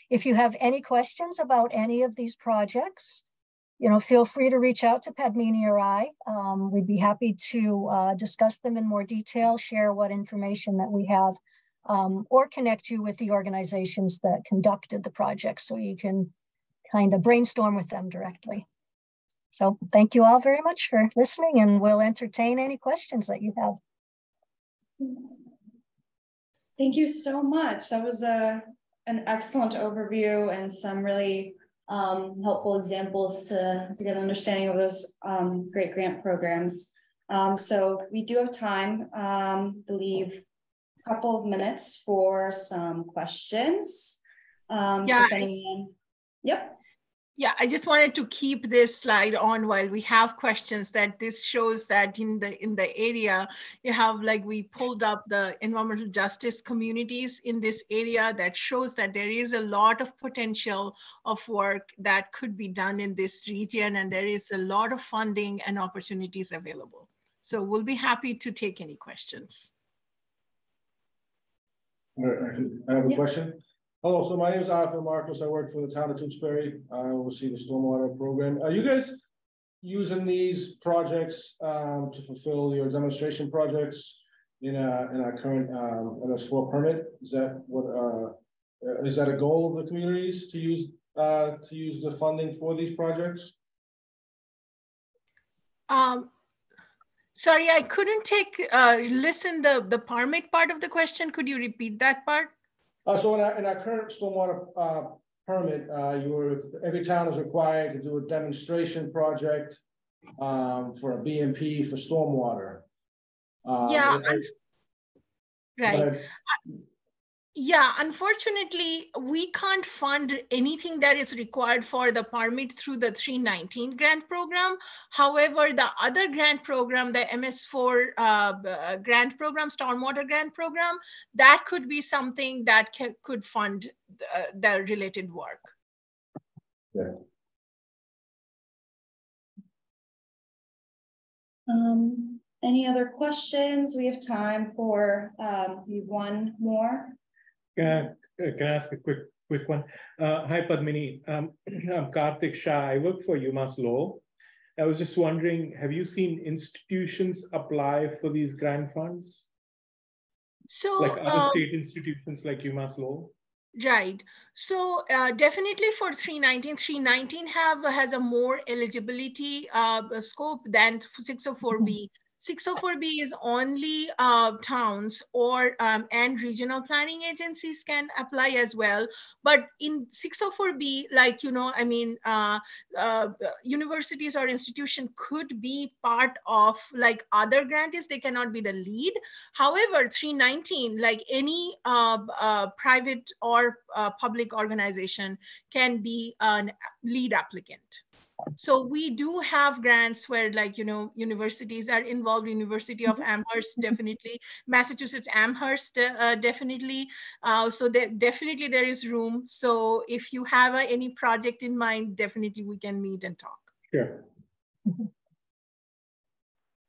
If you have any questions about any of these projects, feel free to reach out to Padmini or I. We'd be happy to discuss them in more detail, share what information that we have, or connect you with the organizations that conducted the project so you can kind of brainstorm with them directly. So thank you all very much for listening, and we'll entertain any questions that you have. Thank you so much. That was an excellent overview and some really helpful examples to get an understanding of those great grant programs. So we do have time, I believe, a couple of minutes for some questions. So if anyone, yep. Yeah, I just wanted to keep this slide on while we have questions, that this shows that in the area, you have, like, we pulled up the environmental justice communities in this area. That shows that there is a lot of potential of work that could be done in this region, and there is a lot of funding and opportunities available. So we'll be happy to take any questions. I have a question. Hello, so my name is Arthur Marcus. I work for the town of Tewksbury. I oversee the stormwater program. Are you guys using these projects to fulfill your demonstration projects in our current MS4 permit? Is that what is that a goal of the communities to use the funding for these projects? Sorry, I couldn't listen the permit part of the question. Could you repeat that part? So in our current stormwater permit, every town is required to do a demonstration project for a BMP for stormwater. Yeah, right. Yeah, unfortunately, we can't fund anything that is required for the permit through the 319 grant program. However, the other grant program, the MS4 grant program, stormwater grant program, that could be something that could fund the related work. Yeah. Any other questions? We have time for one more. Can I ask a quick one? Hi, Padmini. I'm Karthik Shah. I work for UMass Law. I was just wondering, have you seen institutions apply for these grant funds? So, like other state institutions like UMass Law? Right. So definitely for 319 has a more eligibility scope than 604B. 604B is only towns or and regional planning agencies can apply as well. But in 604B, like, I mean, universities or institution could be part of like other grantees. They cannot be the lead. However, 319, like any private or public organization can be a lead applicant. So we do have grants where, like, universities are involved. University of Amherst, definitely. Massachusetts Amherst, definitely. So definitely there is room. So if you have any project in mind, definitely we can meet and talk. Sure.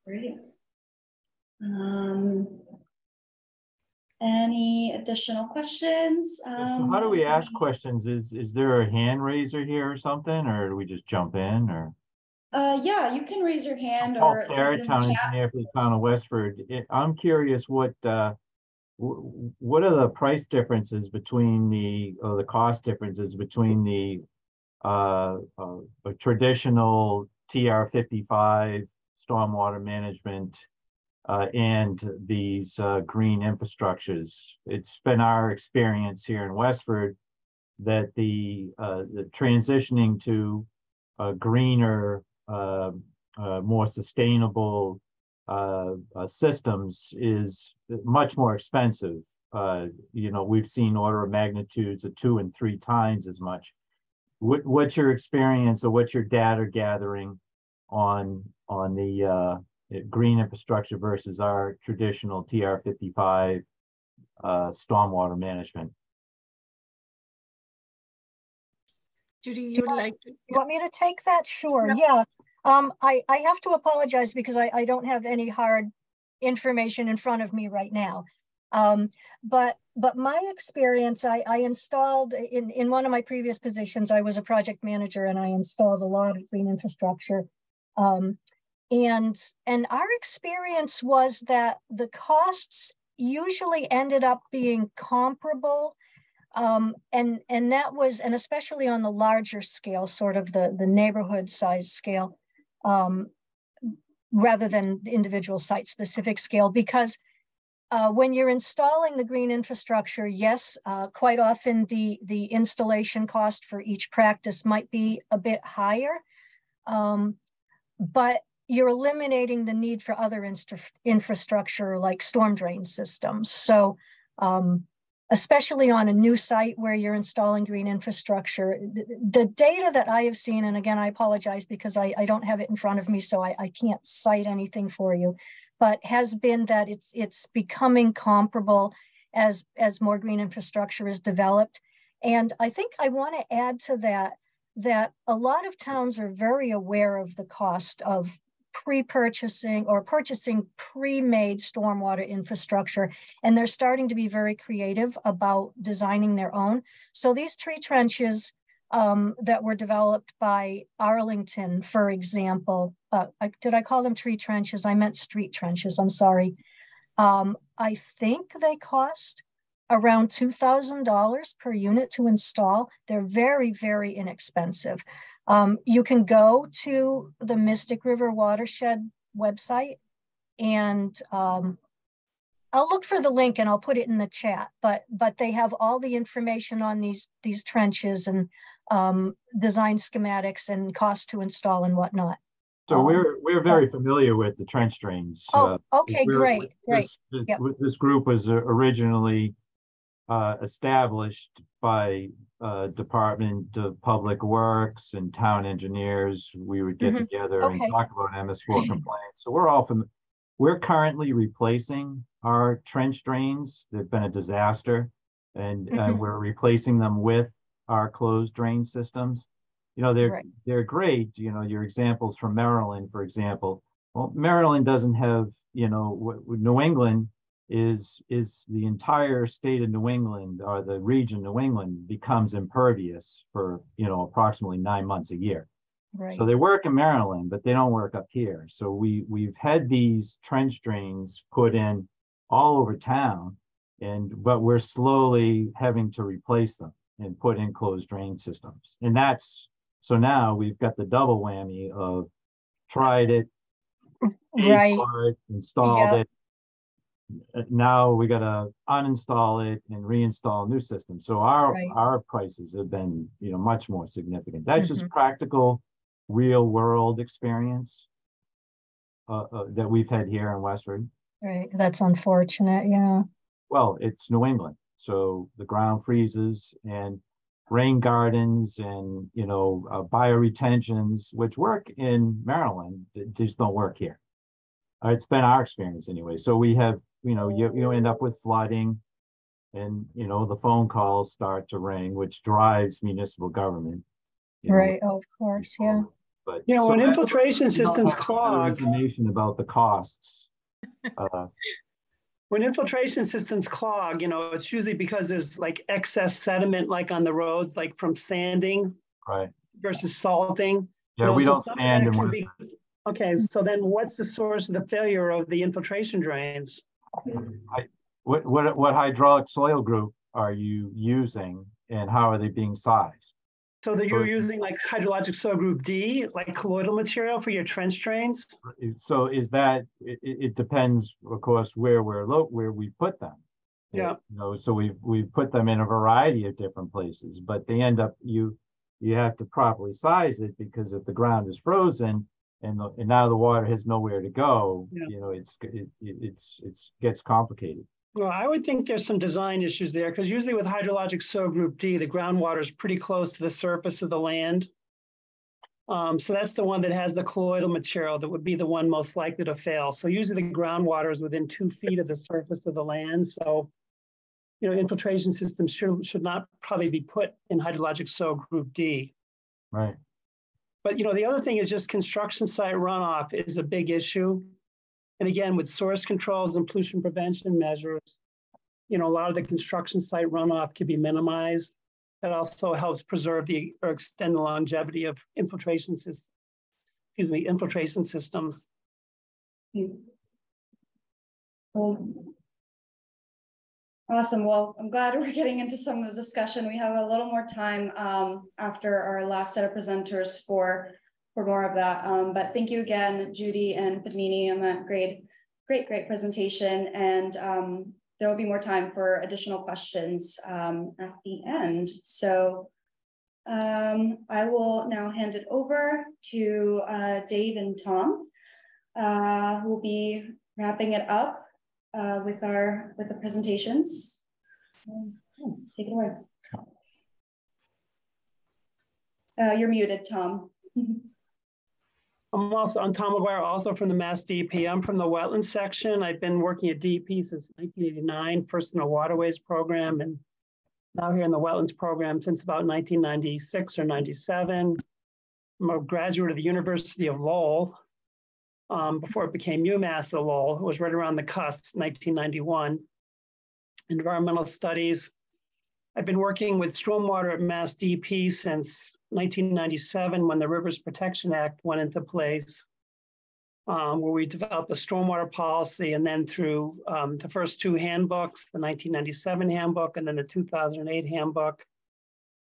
Great. Any additional questions? So how do we ask questions? Is there a hand raiser here or something, or do we just jump in? Or yeah, you can raise your hand Paul or Starrett, town engineer for the town of Westford. I'm curious what are the price differences between the cost differences between the traditional TR55 stormwater management and these green infrastructures. It's been our experience here in Westford that the transitioning to greener, more sustainable systems is much more expensive. We've seen order of magnitudes of 2 and 3 times as much. What's your experience, or what's your data gathering on the green infrastructure versus our traditional TR55 stormwater management? Judy, you would like to? You want me to take that? Sure. Yeah. I have to apologize because I don't have any hard information in front of me right now. But my experience, I installed in one of my previous positions, I was a project manager and I installed a lot of green infrastructure. And our experience was that the costs usually ended up being comparable. And that was, and especially on the larger scale, sort of the neighborhood size scale, rather than the individual site specific scale, because when you're installing the green infrastructure, yes, quite often the installation cost for each practice might be a bit higher, but you're eliminating the need for other infrastructure like storm drain systems. So especially on a new site where you're installing green infrastructure, the data that I have seen, and again, I apologize because I don't have it in front of me, so I can't cite anything for you, but has been that it's becoming comparable as more green infrastructure is developed. And I think I want to add to that a lot of towns are very aware of the cost of pre-purchasing or purchasing pre-made stormwater infrastructure, and they're starting to be very creative about designing their own. So these tree trenches that were developed by Arlington, for example, did I call them tree trenches? I meant street trenches, I'm sorry. I think they cost around $2,000 per unit to install. They're very, very inexpensive. You can go to the Mystic River Watershed website, and I'll look for the link and I'll put it in the chat, but they have all the information on these trenches and design schematics and cost to install and whatnot. So we're very familiar with the trench drains. Oh, okay, great. This group was originally established by Department of Public Works and town engineers. We would get together and talk about MS4 compliance. So we're currently replacing our trench drains. They've been a disaster, and we're replacing them with our closed drain systems. You know, they're great. You know, your examples from Maryland, for example. Well, Maryland doesn't have, you know, New England is the entire state of New England, or the region New England, becomes impervious for, you know, approximately 9 months a year. Right. So they work in Maryland, but they don't work up here. So we've had these trench drains put in all over town, but we're slowly having to replace them and put in closed drain systems. And so now we've got the double whammy of tried it, paid for it, installed it. Now we got to uninstall it and reinstall a new system. So our prices have been, you know, much more significant. That's just practical, real world experience that we've had here in Westford. Right. That's unfortunate. Yeah. Well, it's New England, so the ground freezes, and rain gardens and, you know, bioretentions, which work in Maryland, just don't work here. It's been our experience anyway. So we have, you know, you end up with flooding, and, you know, the phone calls start to ring, which drives municipal government. Right. Oh, of course. Yeah. But you know, when infiltration systems clog, information about the costs. When infiltration systems clog, you know, it's usually because there's like excess sediment, like on the roads, like from sanding, right, versus salting. Yeah, you know, we so don't sand and okay, so then what's the source of the failure of the infiltration drains? What hydraulic soil group are you using, and how are they being sized? So that you're using like hydrologic soil group D, like colloidal material for your trench drains? So is that, it depends, of course, where we put them. Yeah. You know, so we've put them in a variety of different places, but they end up, you have to properly size it, because if the ground is frozen and now the water has nowhere to go, you know, it gets complicated. Well, I would think there's some design issues there, because usually with hydrologic soil group D, the groundwater is pretty close to the surface of the land. So that's the one that has the colloidal material that would be the one most likely to fail. So usually the groundwater is within 2 feet of the surface of the land. So, you know, infiltration systems should not probably be put in hydrologic soil group D. Right. But, you know, the other thing is just construction site runoff is a big issue. And again, with source controls and pollution prevention measures, you know, a lot of the construction site runoff can be minimized. That also helps preserve or extend the longevity of infiltration systems. Awesome. Well, I'm glad we're getting into some of the discussion. We have a little more time after our last set of presenters for more of that. But thank you again, Judy and Padmini, on that great presentation. And there will be more time for additional questions at the end. So I will now hand it over to Dave and Tom, who will be wrapping it up with the presentations. Take it away. You're muted, Tom. I'm Tom Maguire, also from the MassDEP. I'm from the Wetlands section. I've been working at DEP since 1989, first in the Waterways program, and now here in the Wetlands program since about 1996 or 97. I'm a graduate of the University of Lowell. before it became UMass Lowell. It was right around the cusp, 1991. Environmental studies. I've been working with stormwater at MassDEP since 1997 when the Rivers Protection Act went into place, where we developed a stormwater policy, and then through the first two handbooks, the 1997 handbook and then the 2008 handbook.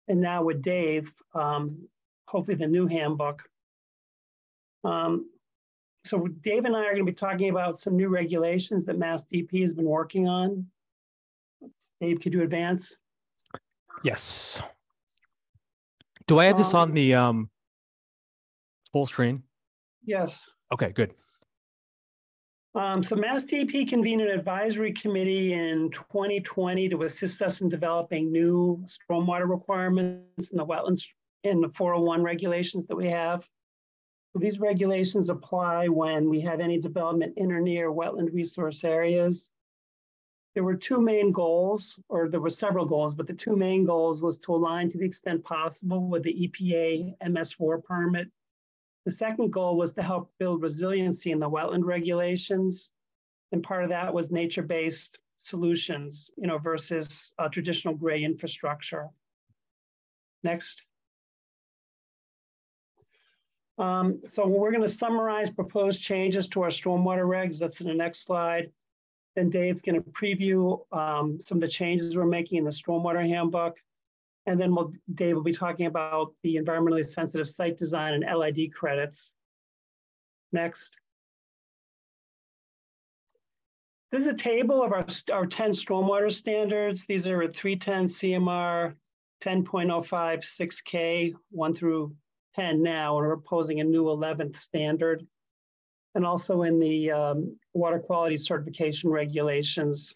And now with Dave, hopefully the new handbook. So Dave and I are going to be talking about some new regulations that MassDEP has been working on. Dave, could you advance? Yes. Do I have this on the full screen? Yes. Okay, good. So MassDEP convened an advisory committee in 2020 to assist us in developing new stormwater requirements in the wetlands in the 401 regulations that we have. So these regulations apply when we have any development in or near wetland resource areas. There were two main goals, or there were several goals, but the two main goals was to align to the extent possible with the EPA MS4 permit. The second goal was to help build resiliency in the wetland regulations. And part of that was nature-based solutions, versus traditional gray infrastructure. Next. So we're going to summarize proposed changes to our stormwater regs. That's in the next slide. Then Dave's going to preview some of the changes we're making in the stormwater handbook. And then Dave will be talking about the environmentally sensitive site design and LID credits. Next. This is a table of our 10 stormwater standards. These are at 310 CMR 10.05 6K 1 through 10 now, and we're proposing a new 11th standard. And also in the water quality certification regulations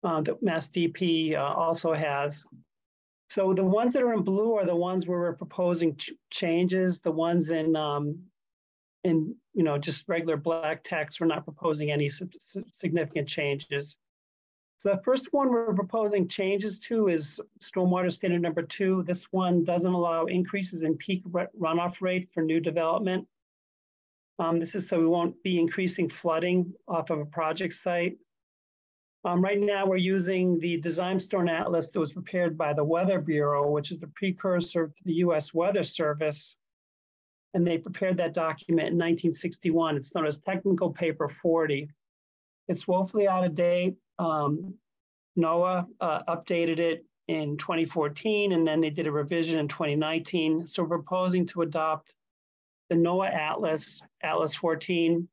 that MassDEP also has. So the ones that are in blue are the ones where we're proposing changes. The ones in just regular black text, we're not proposing any significant changes. So the first one we're proposing changes to is stormwater standard number 2. This one doesn't allow increases in peak runoff rate for new development. This is so we won't be increasing flooding off of a project site. Right now, we're using the Design Storm Atlas that was prepared by the Weather Bureau, which is the precursor to the U.S. Weather Service. And they prepared that document in 1961. It's known as Technical Paper 40. It's woefully out of date. NOAA updated it in 2014, and then they did a revision in 2019. So we're proposing to adopt the NOAA Atlas, Atlas 14,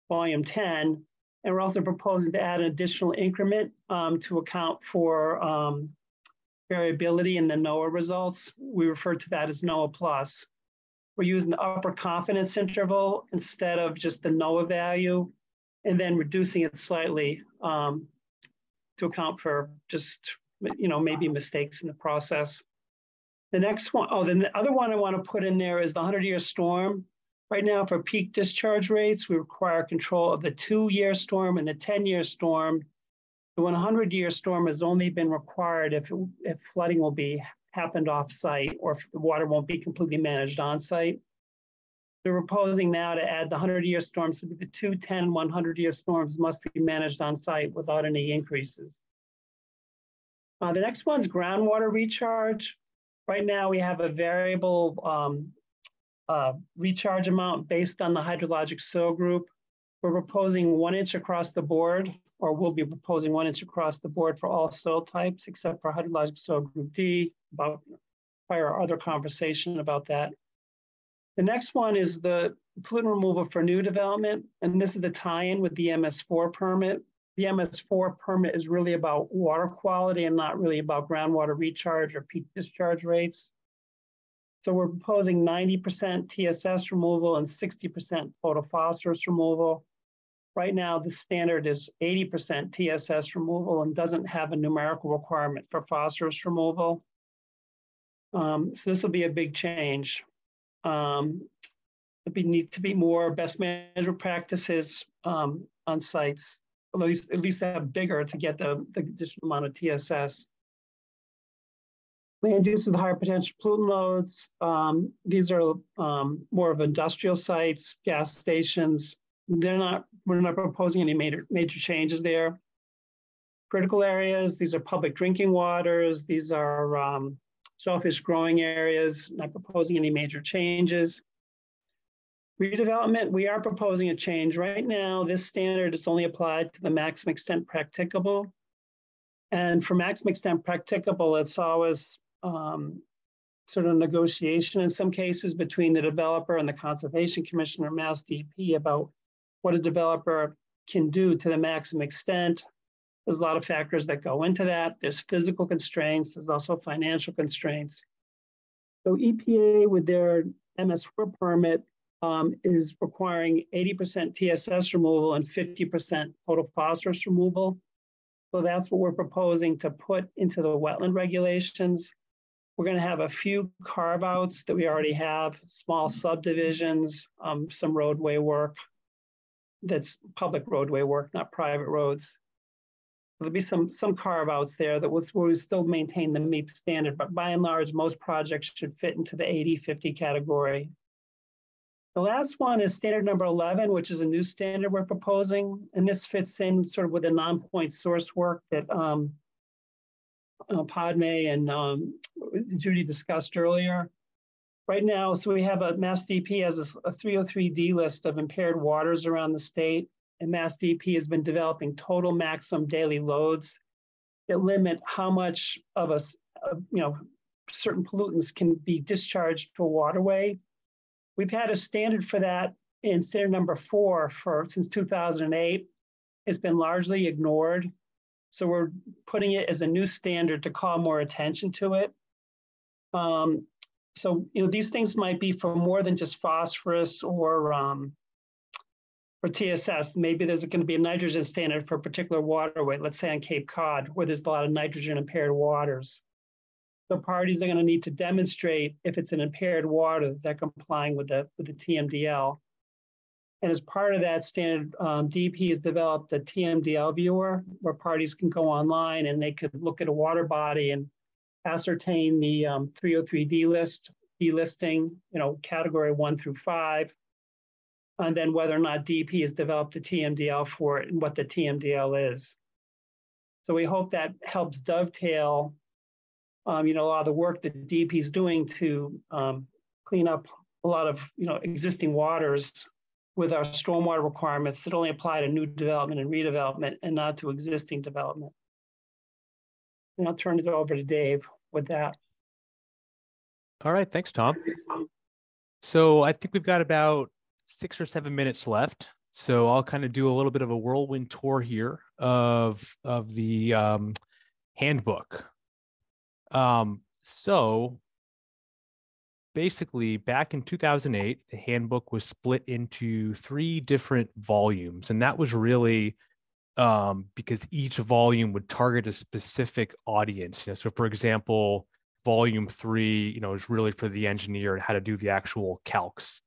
Volume 10, and we're also proposing to add an additional increment to account for variability in the NOAA results. We refer to that as NOAA Plus. We're using the upper confidence interval instead of just the NOAA value, and then reducing it slightly to account for just, maybe mistakes in the process. The next one, then the other one I want to put in there is the 100-year storm. Right now, for peak discharge rates, we require control of the 2-year storm and the 10-year storm. The 100-year storm has only been required if flooding will be happened off-site or if the water won't be completely managed on-site. They're proposing now to add the 100-year storms to the 2, 10, 100-year storms must be managed on-site without any increases. The next one's groundwater recharge. Right now, we have a variable recharge amount based on the hydrologic soil group. We're proposing 1 inch across the board, or we'll be proposing 1 inch across the board for all soil types, except for hydrologic soil group D, about prior other conversation about that. The next one is the pollutant removal for new development, and this is the tie-in with the MS4 permit. The MS4 permit is really about water quality and not really about groundwater recharge or peak discharge rates. So we're proposing 90% TSS removal and 60% photophosphorus removal. Right now, the standard is 80% TSS removal and doesn't have a numerical requirement for phosphorus removal. So this will be a big change. It needs to be more best management practices on sites, at least have bigger to get the additional amount of TSS. Land use with higher potential pollutant loads. These are more of industrial sites, gas stations. We're not proposing any major changes there. Critical areas, these are public drinking waters. These are shellfish growing areas, not proposing any major changes. Redevelopment, we are proposing a change. Right now, this standard is only applied to the maximum extent practicable. And for maximum extent practicable, it's always sort of negotiation in some cases between the developer and the Conservation Commission or MassDEP about what a developer can do to the maximum extent. There's a lot of factors that go into that. There's physical constraints. There's also financial constraints. So EPA with their MS4 permit is requiring 80% TSS removal and 50% total phosphorus removal. So that's what we're proposing to put into the wetland regulations. We're going to have a few carve-outs that we already have, small subdivisions, some roadway work. That's public roadway work, not private roads. There'll be some carve-outs there that will still maintain the MEP standard, but by and large, most projects should fit into the 80-50 category. The last one is standard number 11, which is a new standard we're proposing, and this fits in sort of with the non-point source work that Padmini and Judy discussed earlier. Right now, so we have a MassDEP has a 303D list of impaired waters around the state, and MassDEP has been developing total maximum daily loads that limit how much of certain pollutants can be discharged to a waterway. We've had a standard for that in standard number 4 since 2008. It's been largely ignored. So we're putting it as a new standard to call more attention to it. So these things might be for more than just phosphorus or TSS. Maybe there's going to be a nitrogen standard for a particular waterway, let's say on Cape Cod, where there's a lot of nitrogen impaired waters. So parties are going to need to demonstrate if it's an impaired water that they're complying with the TMDL. And as part of that standard, DEP has developed a TMDL viewer where parties can go online and they could look at a water body and ascertain the 303D list, delisting, category 1 through 5, and then whether or not DEP has developed a TMDL for it and what the TMDL is. So we hope that helps dovetail a lot of the work that DEP is doing to clean up a lot of existing waters with our stormwater requirements that only apply to new development and redevelopment and not to existing development. And I'll turn it over to Dave with that. All right, thanks, Tom. So I think we've got about 6 or 7 minutes left. So I'll kind of do a little bit of a whirlwind tour here of the handbook. So basically back in 2008, the handbook was split into 3 different volumes. And that was really because each volume would target a specific audience. So for example, volume 3, is really for the engineer and how to do the actual calcs.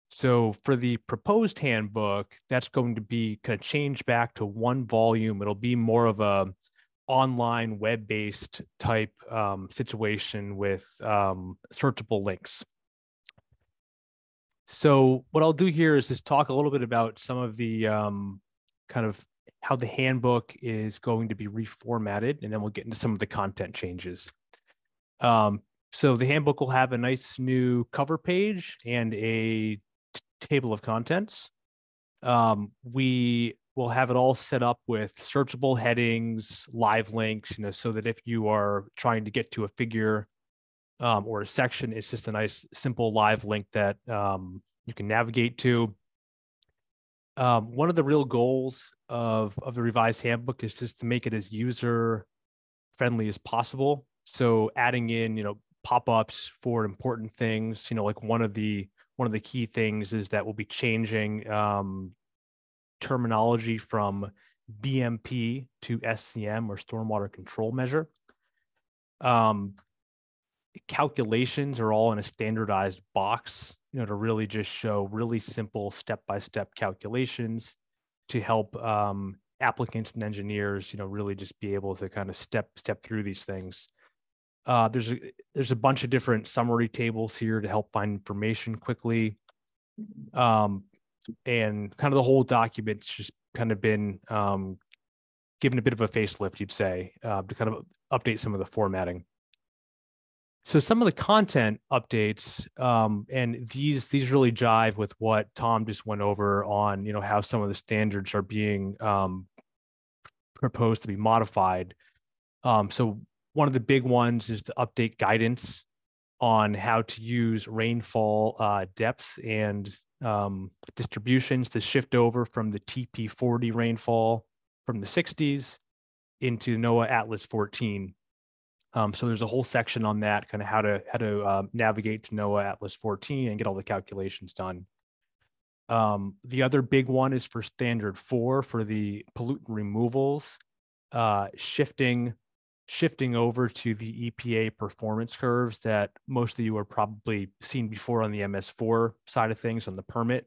So for the proposed handbook, that's going to be kind of changed back to 1 volume. It'll be more of a online web-based type situation with searchable links. So what I'll do here is just talk a little bit about some of the kind of how the handbook is going to be reformatted, and then we'll get into some of the content changes. So the handbook will have a nice new cover page and a table of contents. We will have it all set up with searchable headings, live links, so that if you are trying to get to a figure or a section, it's just a nice, simple live link that you can navigate to. One of the real goals of the revised handbook is just to make it as user-friendly as possible. So adding in, pop-ups for important things, like one of the key things is that we'll be changing terminology from BMP to SCM, or stormwater control measure. Calculations are all in a standardized box, to really just show really simple step-by-step calculations to help applicants and engineers, really just be able to kind of step through these things. There's a bunch of different summary tables here to help find information quickly. And kind of the whole document's just kind of been given a bit of a facelift, you'd say, to kind of update some of the formatting. So some of the content updates, and these really jive with what Tom just went over on, how some of the standards are being proposed to be modified. So one of the big ones is to update guidance on how to use rainfall depths and distributions to shift over from the TP40 rainfall from the 60s into NOAA Atlas 14. So there's a whole section on that, kind of how to navigate to NOAA Atlas 14 and get all the calculations done. The other big one is for standard 4 for the pollutant removals, shifting over to the EPA performance curves that most of you are probably seen before on the MS4 side of things on the permit.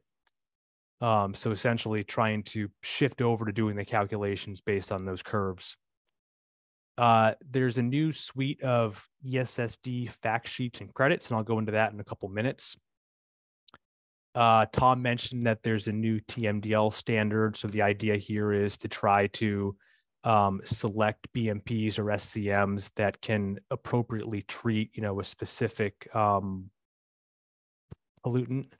So essentially trying to shift over to doing the calculations based on those curves. There's a new suite of ESSD fact sheets and credits, and I'll go into that in a couple minutes. Tom mentioned that there's a new TMDL standard. So the idea here is to try to select BMPs or SCMs that can appropriately treat, a specific pollutant.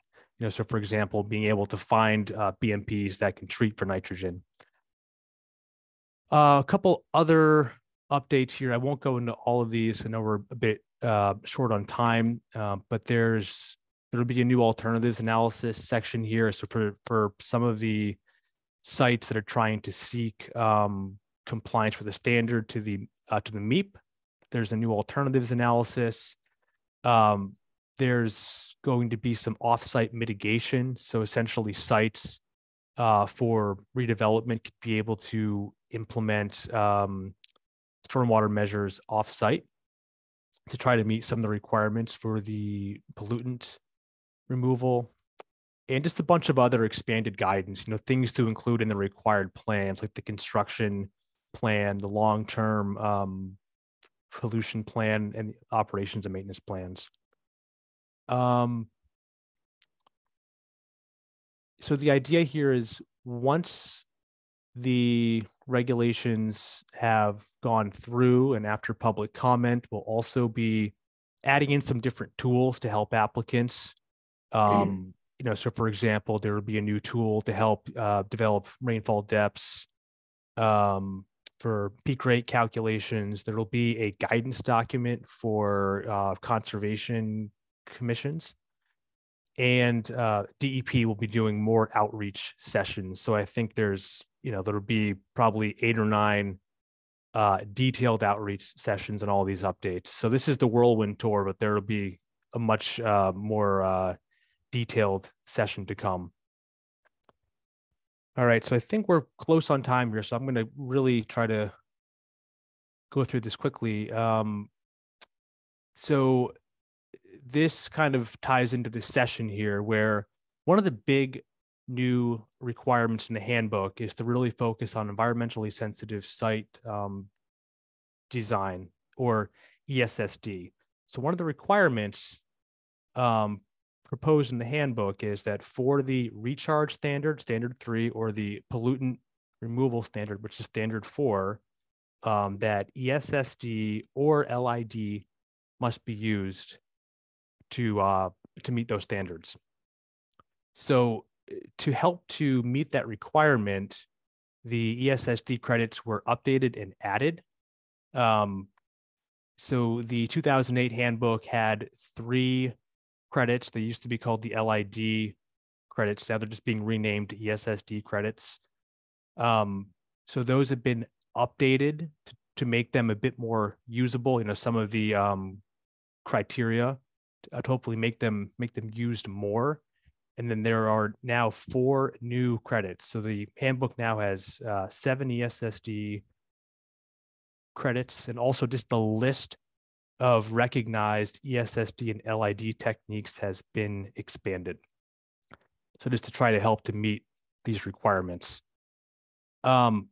So for example, being able to find BMPs that can treat for nitrogen. A couple other updates here. I won't go into all of these. I know we're a bit short on time, but there'll be a new alternatives analysis section here. So for some of the sites that are trying to seek compliance with the standard to the MEP, there's a new alternatives analysis. There's going to be some offsite mitigation. So essentially sites for redevelopment could be able to implement stormwater measures offsite to try to meet some of the requirements for the pollutant removal, and just a bunch of other expanded guidance, things to include in the required plans, like the construction plan, the long-term pollution plan, and operations and maintenance plans. So the idea here is once the regulations have gone through and after public comment, we'll also be adding in some different tools to help applicants. So for example, there will be a new tool to help develop rainfall depths for peak rate calculations. There will be a guidance document for conservation commissions, and DEP will be doing more outreach sessions. So I think there's, there'll be probably 8 or 9 detailed outreach sessions and all these updates. So this is the whirlwind tour, but there will be a much more detailed session to come. All right, so I think we're close on time here, so I'm going to really try to go through this quickly. So this kind of ties into this session here, where one of the big new requirements in the handbook is to really focus on environmentally sensitive site design, or ESSD. So one of the requirements proposed in the handbook is that for the recharge standard, standard 3, or the pollutant removal standard, which is standard 4, that ESSD or LID must be used to meet those standards. So to help to meet that requirement, the ESSD credits were updated and added. So the 2008 handbook had 3 credits. They used to be called the LID credits. Now they're just being renamed ESSD credits. So those have been updated to make them a bit more usable. Some of the criteria to hopefully make them used more. And then there are now 4 new credits. So the handbook now has 7 ESSD credits, and also just the list of recognized ESSD and LID techniques has been expanded. So just to try to help to meet these requirements.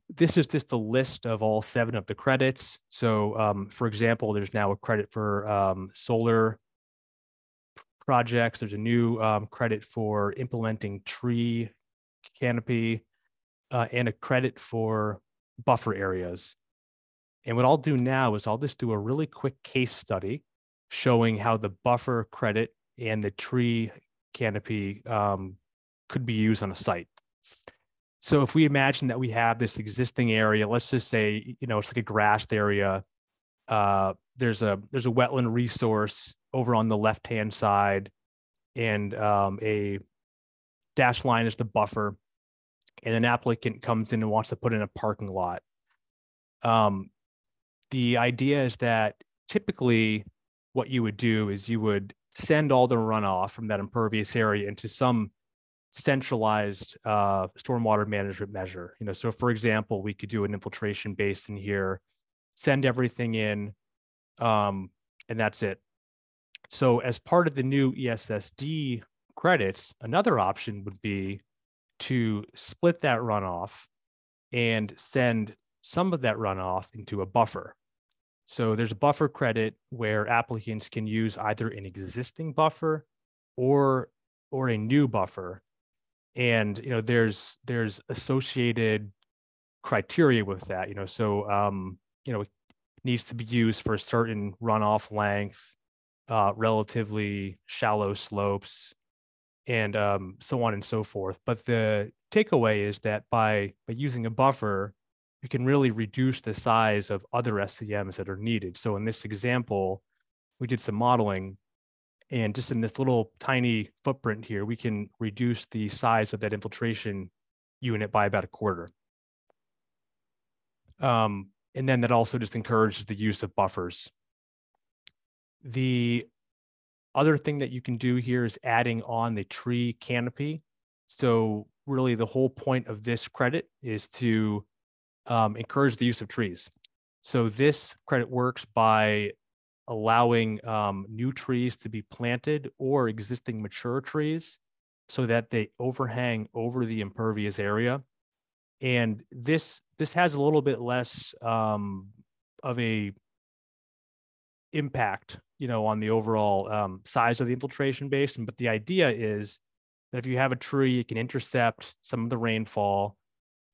This is just a list of all 7 of the credits. So for example, there's now a credit for solar projects. There's a new credit for implementing tree canopy and a credit for buffer areas. And what I'll do now is I'll just do a really quick case study showing how the buffer credit and the tree canopy could be used on a site. So if we imagine that we have this existing area, let's just say, you know, it's like a grassed area. There's a wetland resource over on the left-hand side, and a dashed line is the buffer, and an applicant comes in and wants to put in a parking lot. The idea is that typically what you would do is you would send all the runoff from that impervious area into some centralized stormwater management measure. You know, so for example, we could do an infiltration basin here, send everything in, and that's it. So as part of the new ESSD credits, another option would be to split that runoff and send some of that runoff into a buffer. So there's a buffer credit where applicants can use either an existing buffer or a new buffer. And, you know, there's associated criteria with that, you know, so, you know, it needs to be used for a certain runoff length, relatively shallow slopes, and so on and so forth. But the takeaway is that by using a buffer, you can really reduce the size of other SCMs that are needed. So in this example, we did some modeling, and just in this little tiny footprint here, we can reduce the size of that infiltration unit by about 1/4. And then that also just encourages the use of buffers. The other thing that you can do here is adding on the tree canopy. So really the whole point of this credit is to encourage the use of trees. So this credit works by allowing new trees to be planted or existing mature trees so that they overhang over the impervious area. And this has a little bit less of a impact, you know, on the overall size of the infiltration basin. But the idea is that if you have a tree, it can intercept some of the rainfall.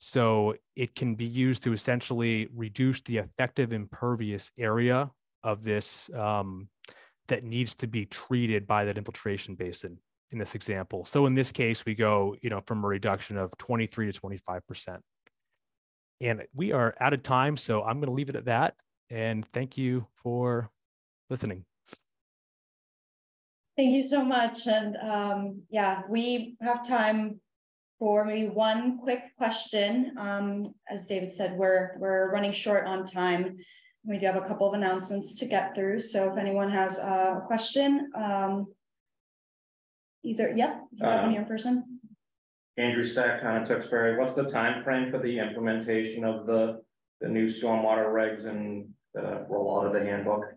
So it can be used to essentially reduce the effective impervious area of this that needs to be treated by that infiltration basin in this example. So in this case, we go, you know, from a reduction of 23 to 25%. And we are out of time, so I'm going to leave it at that. And thank you for listening. Thank you so much. And yeah, we have time for maybe one quick question. As David said, we're running short on time. We do have a couple of announcements to get through. So if anyone has a question, either, yep, you have one here in person. Andrew Stack, kind of Tewksbury. What's the time frame for the implementation of the new stormwater regs and the rollout of the handbook?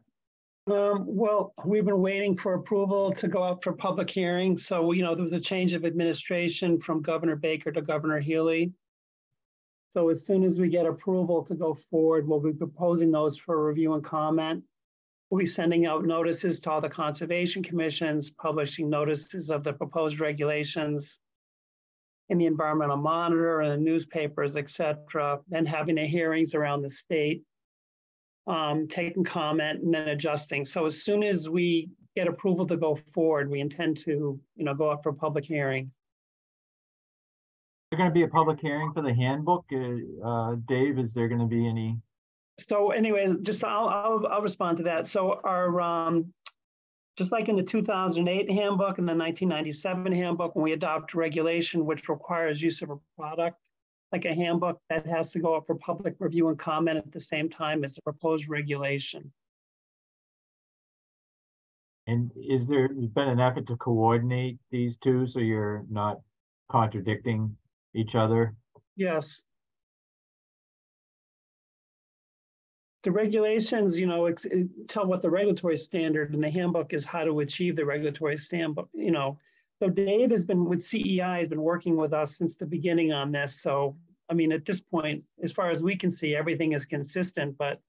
Well, we've been waiting for approval to go out for public hearing. So, you know, there was a change of administration from Governor Baker to Governor Healy. So as soon as we get approval to go forward, we'll be proposing those for review and comment. We'll be sending out notices to all the conservation commissions, publishing notices of the proposed regulations in the environmental monitor and the newspapers, et cetera, and having the hearings around the state, taking comment and then adjusting. So as soon as we get approval to go forward, we intend to, you know, go up for public hearing. There's going to be a public hearing for the handbook. Dave, is there going to be any? So anyway, just I'll respond to that. So our just like in the 2008 handbook and the 1997 handbook, when we adopt regulation which requires use of a product like a handbook, that has to go up for public review and comment at the same time as the proposed regulation. And is there been an effort to coordinate these two so you're not contradicting each other? Yes. The regulations, you know, tell what the regulatory standard in the handbook is, how to achieve the regulatory standard, you know. So Dave has been with CEI, has been working with us since the beginning on this. So I mean, at this point, as far as we can see, everything is consistent, but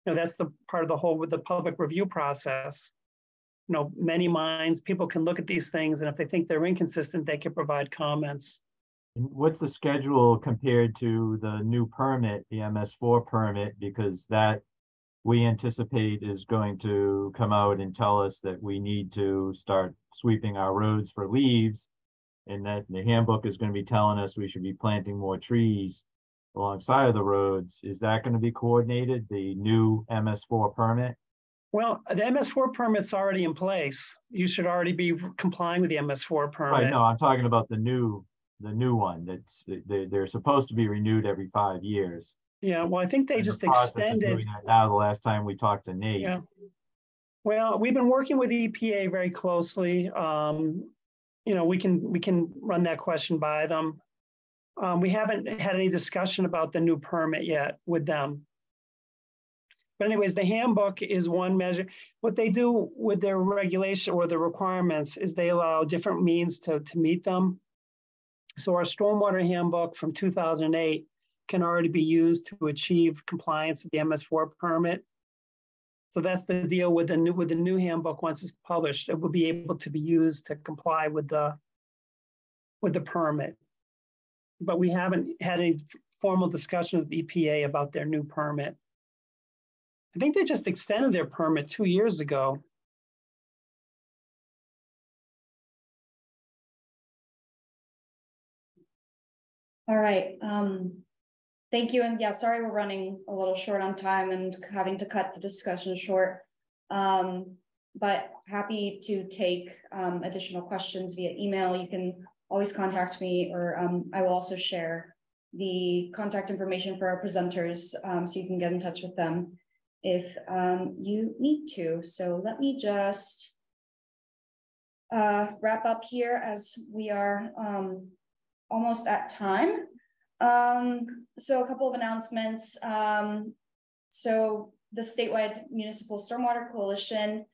that's the part of the whole with the public review process. Many minds, people can look at these things, and if they think they're inconsistent, they can provide comments. And what's the schedule compared to the new permit, the MS4 permit? Because that we anticipate is going to come out and tell us that we need to start sweeping our roads for leaves, and that the handbook is going to be telling us we should be planting more trees alongside of the roads. Is that going to be coordinated, the new MS4 permit? Well, the MS4 permit's already in place. You should already be complying with the MS4 permit. Right, no, I'm talking about the new one that's they're supposed to be renewed every 5 years. Yeah, well, I think they just extended that now. The last time we talked to Nate. Yeah. Well, we've been working with EPA very closely. We can run that question by them. We haven't had any discussion about the new permit yet with them. But anyways, the handbook is one measure. What they do with their regulation or the requirements is they allow different means to meet them. So our stormwater handbook from 2008 can already be used to achieve compliance with the MS4 permit. So that's the deal with the new handbook. Once it's published, it will be able to be used to comply with the permit. But we haven't had any formal discussion with EPA about their new permit. I think they just extended their permit 2 years ago. All right. Thank you. And yeah, sorry, we're running a little short on time and having to cut the discussion short. But happy to take additional questions via email. You can always contact me, or I will also share the contact information for our presenters, so you can get in touch with them if you need to. So let me just wrap up here as we are almost at time. So a couple of announcements. So the statewide municipal stormwater coalition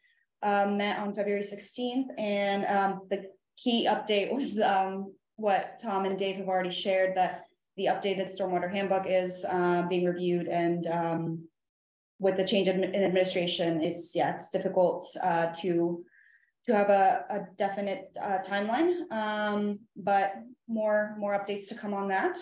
met on February 16th, and the key update was what Tom and Dave have already shared, that the updated stormwater handbook is being reviewed, and with the change in administration, it's difficult to have a definite timeline, but more updates to come on that.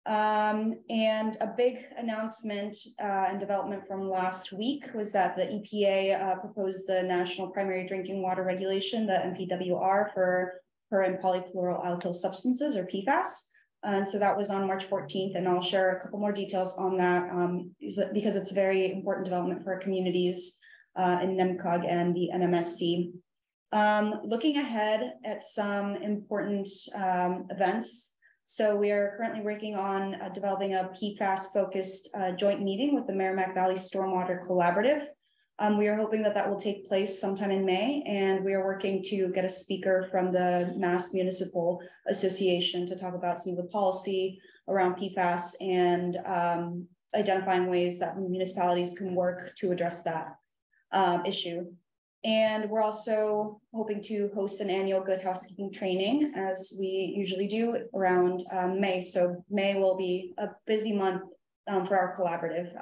And a big announcement and development from last week was that the EPA proposed the National Primary Drinking Water Regulation, the NPWR, for per and polyfluoroalkyl substances, or PFAS. And so that was on March 14th, and I'll share a couple more details on that because it's a very important development for our communities in NEMCOG and the NMSC. Looking ahead at some important events. So we are currently working on developing a PFAS-focused joint meeting with the Merrimack Valley Stormwater Collaborative. We are hoping that that will take place sometime in May, and we are working to get a speaker from the Mass Municipal Association to talk about some of the policy around PFAS and identifying ways that municipalities can work to address that issue. And we're also hoping to host an annual Good Housekeeping training, as we usually do, around May. So May will be a busy month for our collaborative.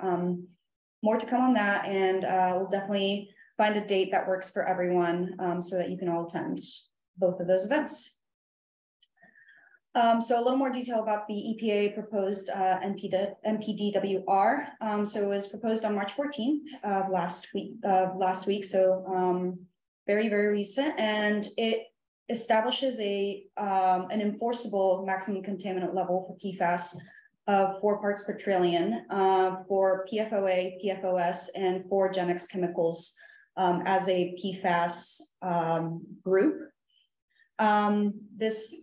More to come on that, and we'll definitely find a date that works for everyone so that you can all attend both of those events. So a little more detail about the EPA proposed NPDWR. So it was proposed on March 14th of last week. So very, very recent, and it establishes an enforceable maximum contaminant level for PFAS of 4 parts per trillion for PFOA, PFOS, and 4 Genex chemicals as a PFAS group. This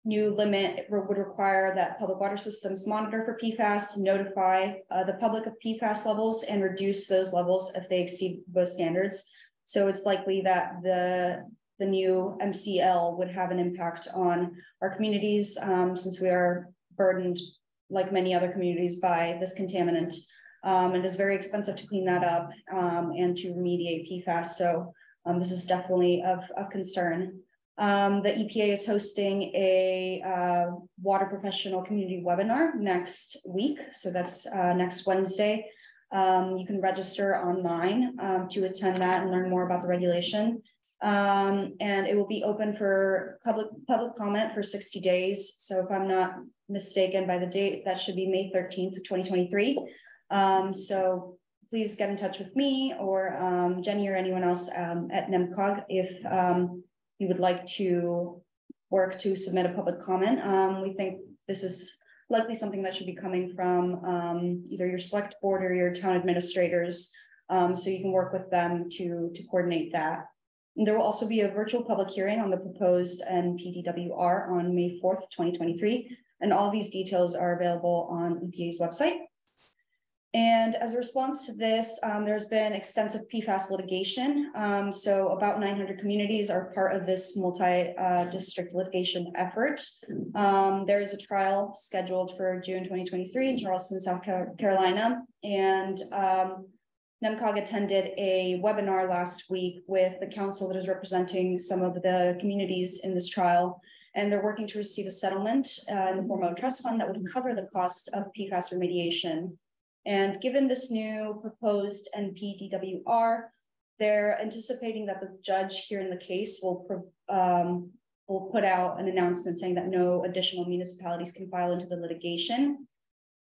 new limit would require that public water systems monitor for PFAS, notify the public of PFAS levels, and reduce those levels if they exceed both standards. So it's likely that the new MCL would have an impact on our communities since we are burdened, like many other communities, by this contaminant. It is very expensive to clean that up and to remediate PFAS. So this is definitely of concern. The EPA is hosting a water professional community webinar next week. So that's next Wednesday. You can register online to attend that and learn more about the regulation. And it will be open for public comment for 60 days. So if I'm not mistaken by the date, that should be May 13th, 2023. So please get in touch with me or Jenny or anyone else at NEMCOG if you would like to work to submit a public comment. We think this is likely something that should be coming from either your select board or your town administrators. So you can work with them to coordinate that. And there will also be a virtual public hearing on the proposed NPDWR on May 4th, 2023. And all of these details are available on EPA's website. And as a response to this, there's been extensive PFAS litigation. So about 900 communities are part of this multi-district litigation effort. There is a trial scheduled for June 2023 in Charleston, South Carolina. And NEMCOG attended a webinar last week with the council that is representing some of the communities in this trial. And they're working to receive a settlement in the form of a trust fund that would cover the cost of PFAS remediation. And given this new proposed NPDWR, they're anticipating that the judge here in the case will put out an announcement saying that no additional municipalities can file into the litigation,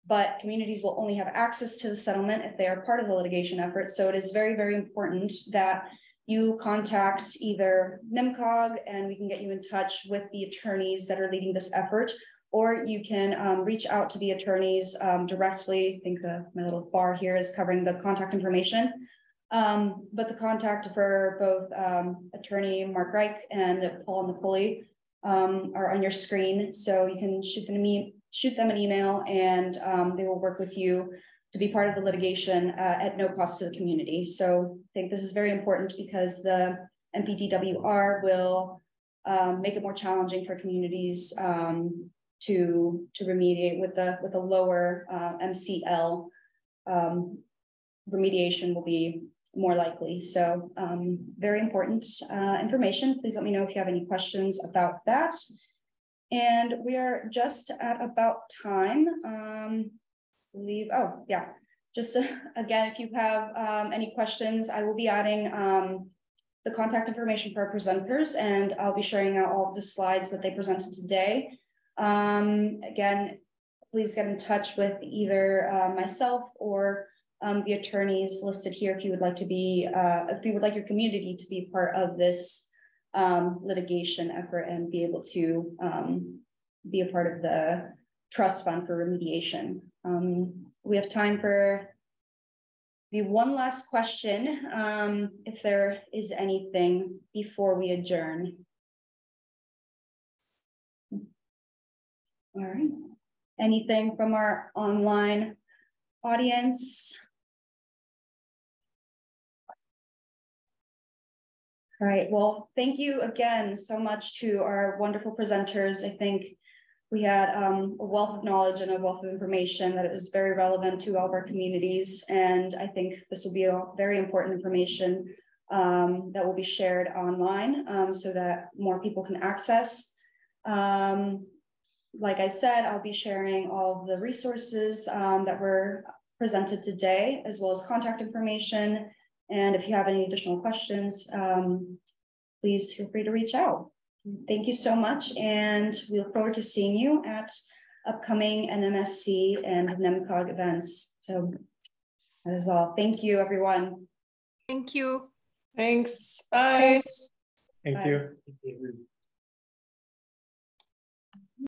but communities will only have access to the settlement if they are part of the litigation effort. So it is very, very important that you contact either NEMCOG and we can get you in touch with the attorneys that are leading this effort, or you can reach out to the attorneys directly. I think my little bar here is covering the contact information. But the contact for both attorney Mark Reich and Paul Napoli are on your screen. So you can shoot them an email and they will work with you to be part of the litigation at no cost to the community. So I think this is very important because the NPDWR will make it more challenging for communities to remediate with a lower MCL. Remediation will be more likely. So very important information. Please let me know if you have any questions about that. And we are just at about time. Oh yeah, just again, if you have any questions, I will be adding the contact information for our presenters, and I'll be sharing out all of the slides that they presented today. Again, please get in touch with either myself or the attorneys listed here if you would like to be, if you would like your community to be part of this litigation effort and be able to be a part of the trust fund for remediation. We have time for the one last question, if there is anything before we adjourn. All right. Anything from our online audience? All right. Well, thank you again so much to our wonderful presenters. I think we had a wealth of knowledge and a wealth of information that is very relevant to all of our communities. And I think this will be a very important information that will be shared online so that more people can access. Like I said, I'll be sharing all of the resources that were presented today, as well as contact information. And if you have any additional questions, please feel free to reach out. Thank you so much. And we look forward to seeing you at upcoming NMSC and NEMCOG events. So that is all. Thank you, everyone. Thank you. Thanks. Bye. Thank you.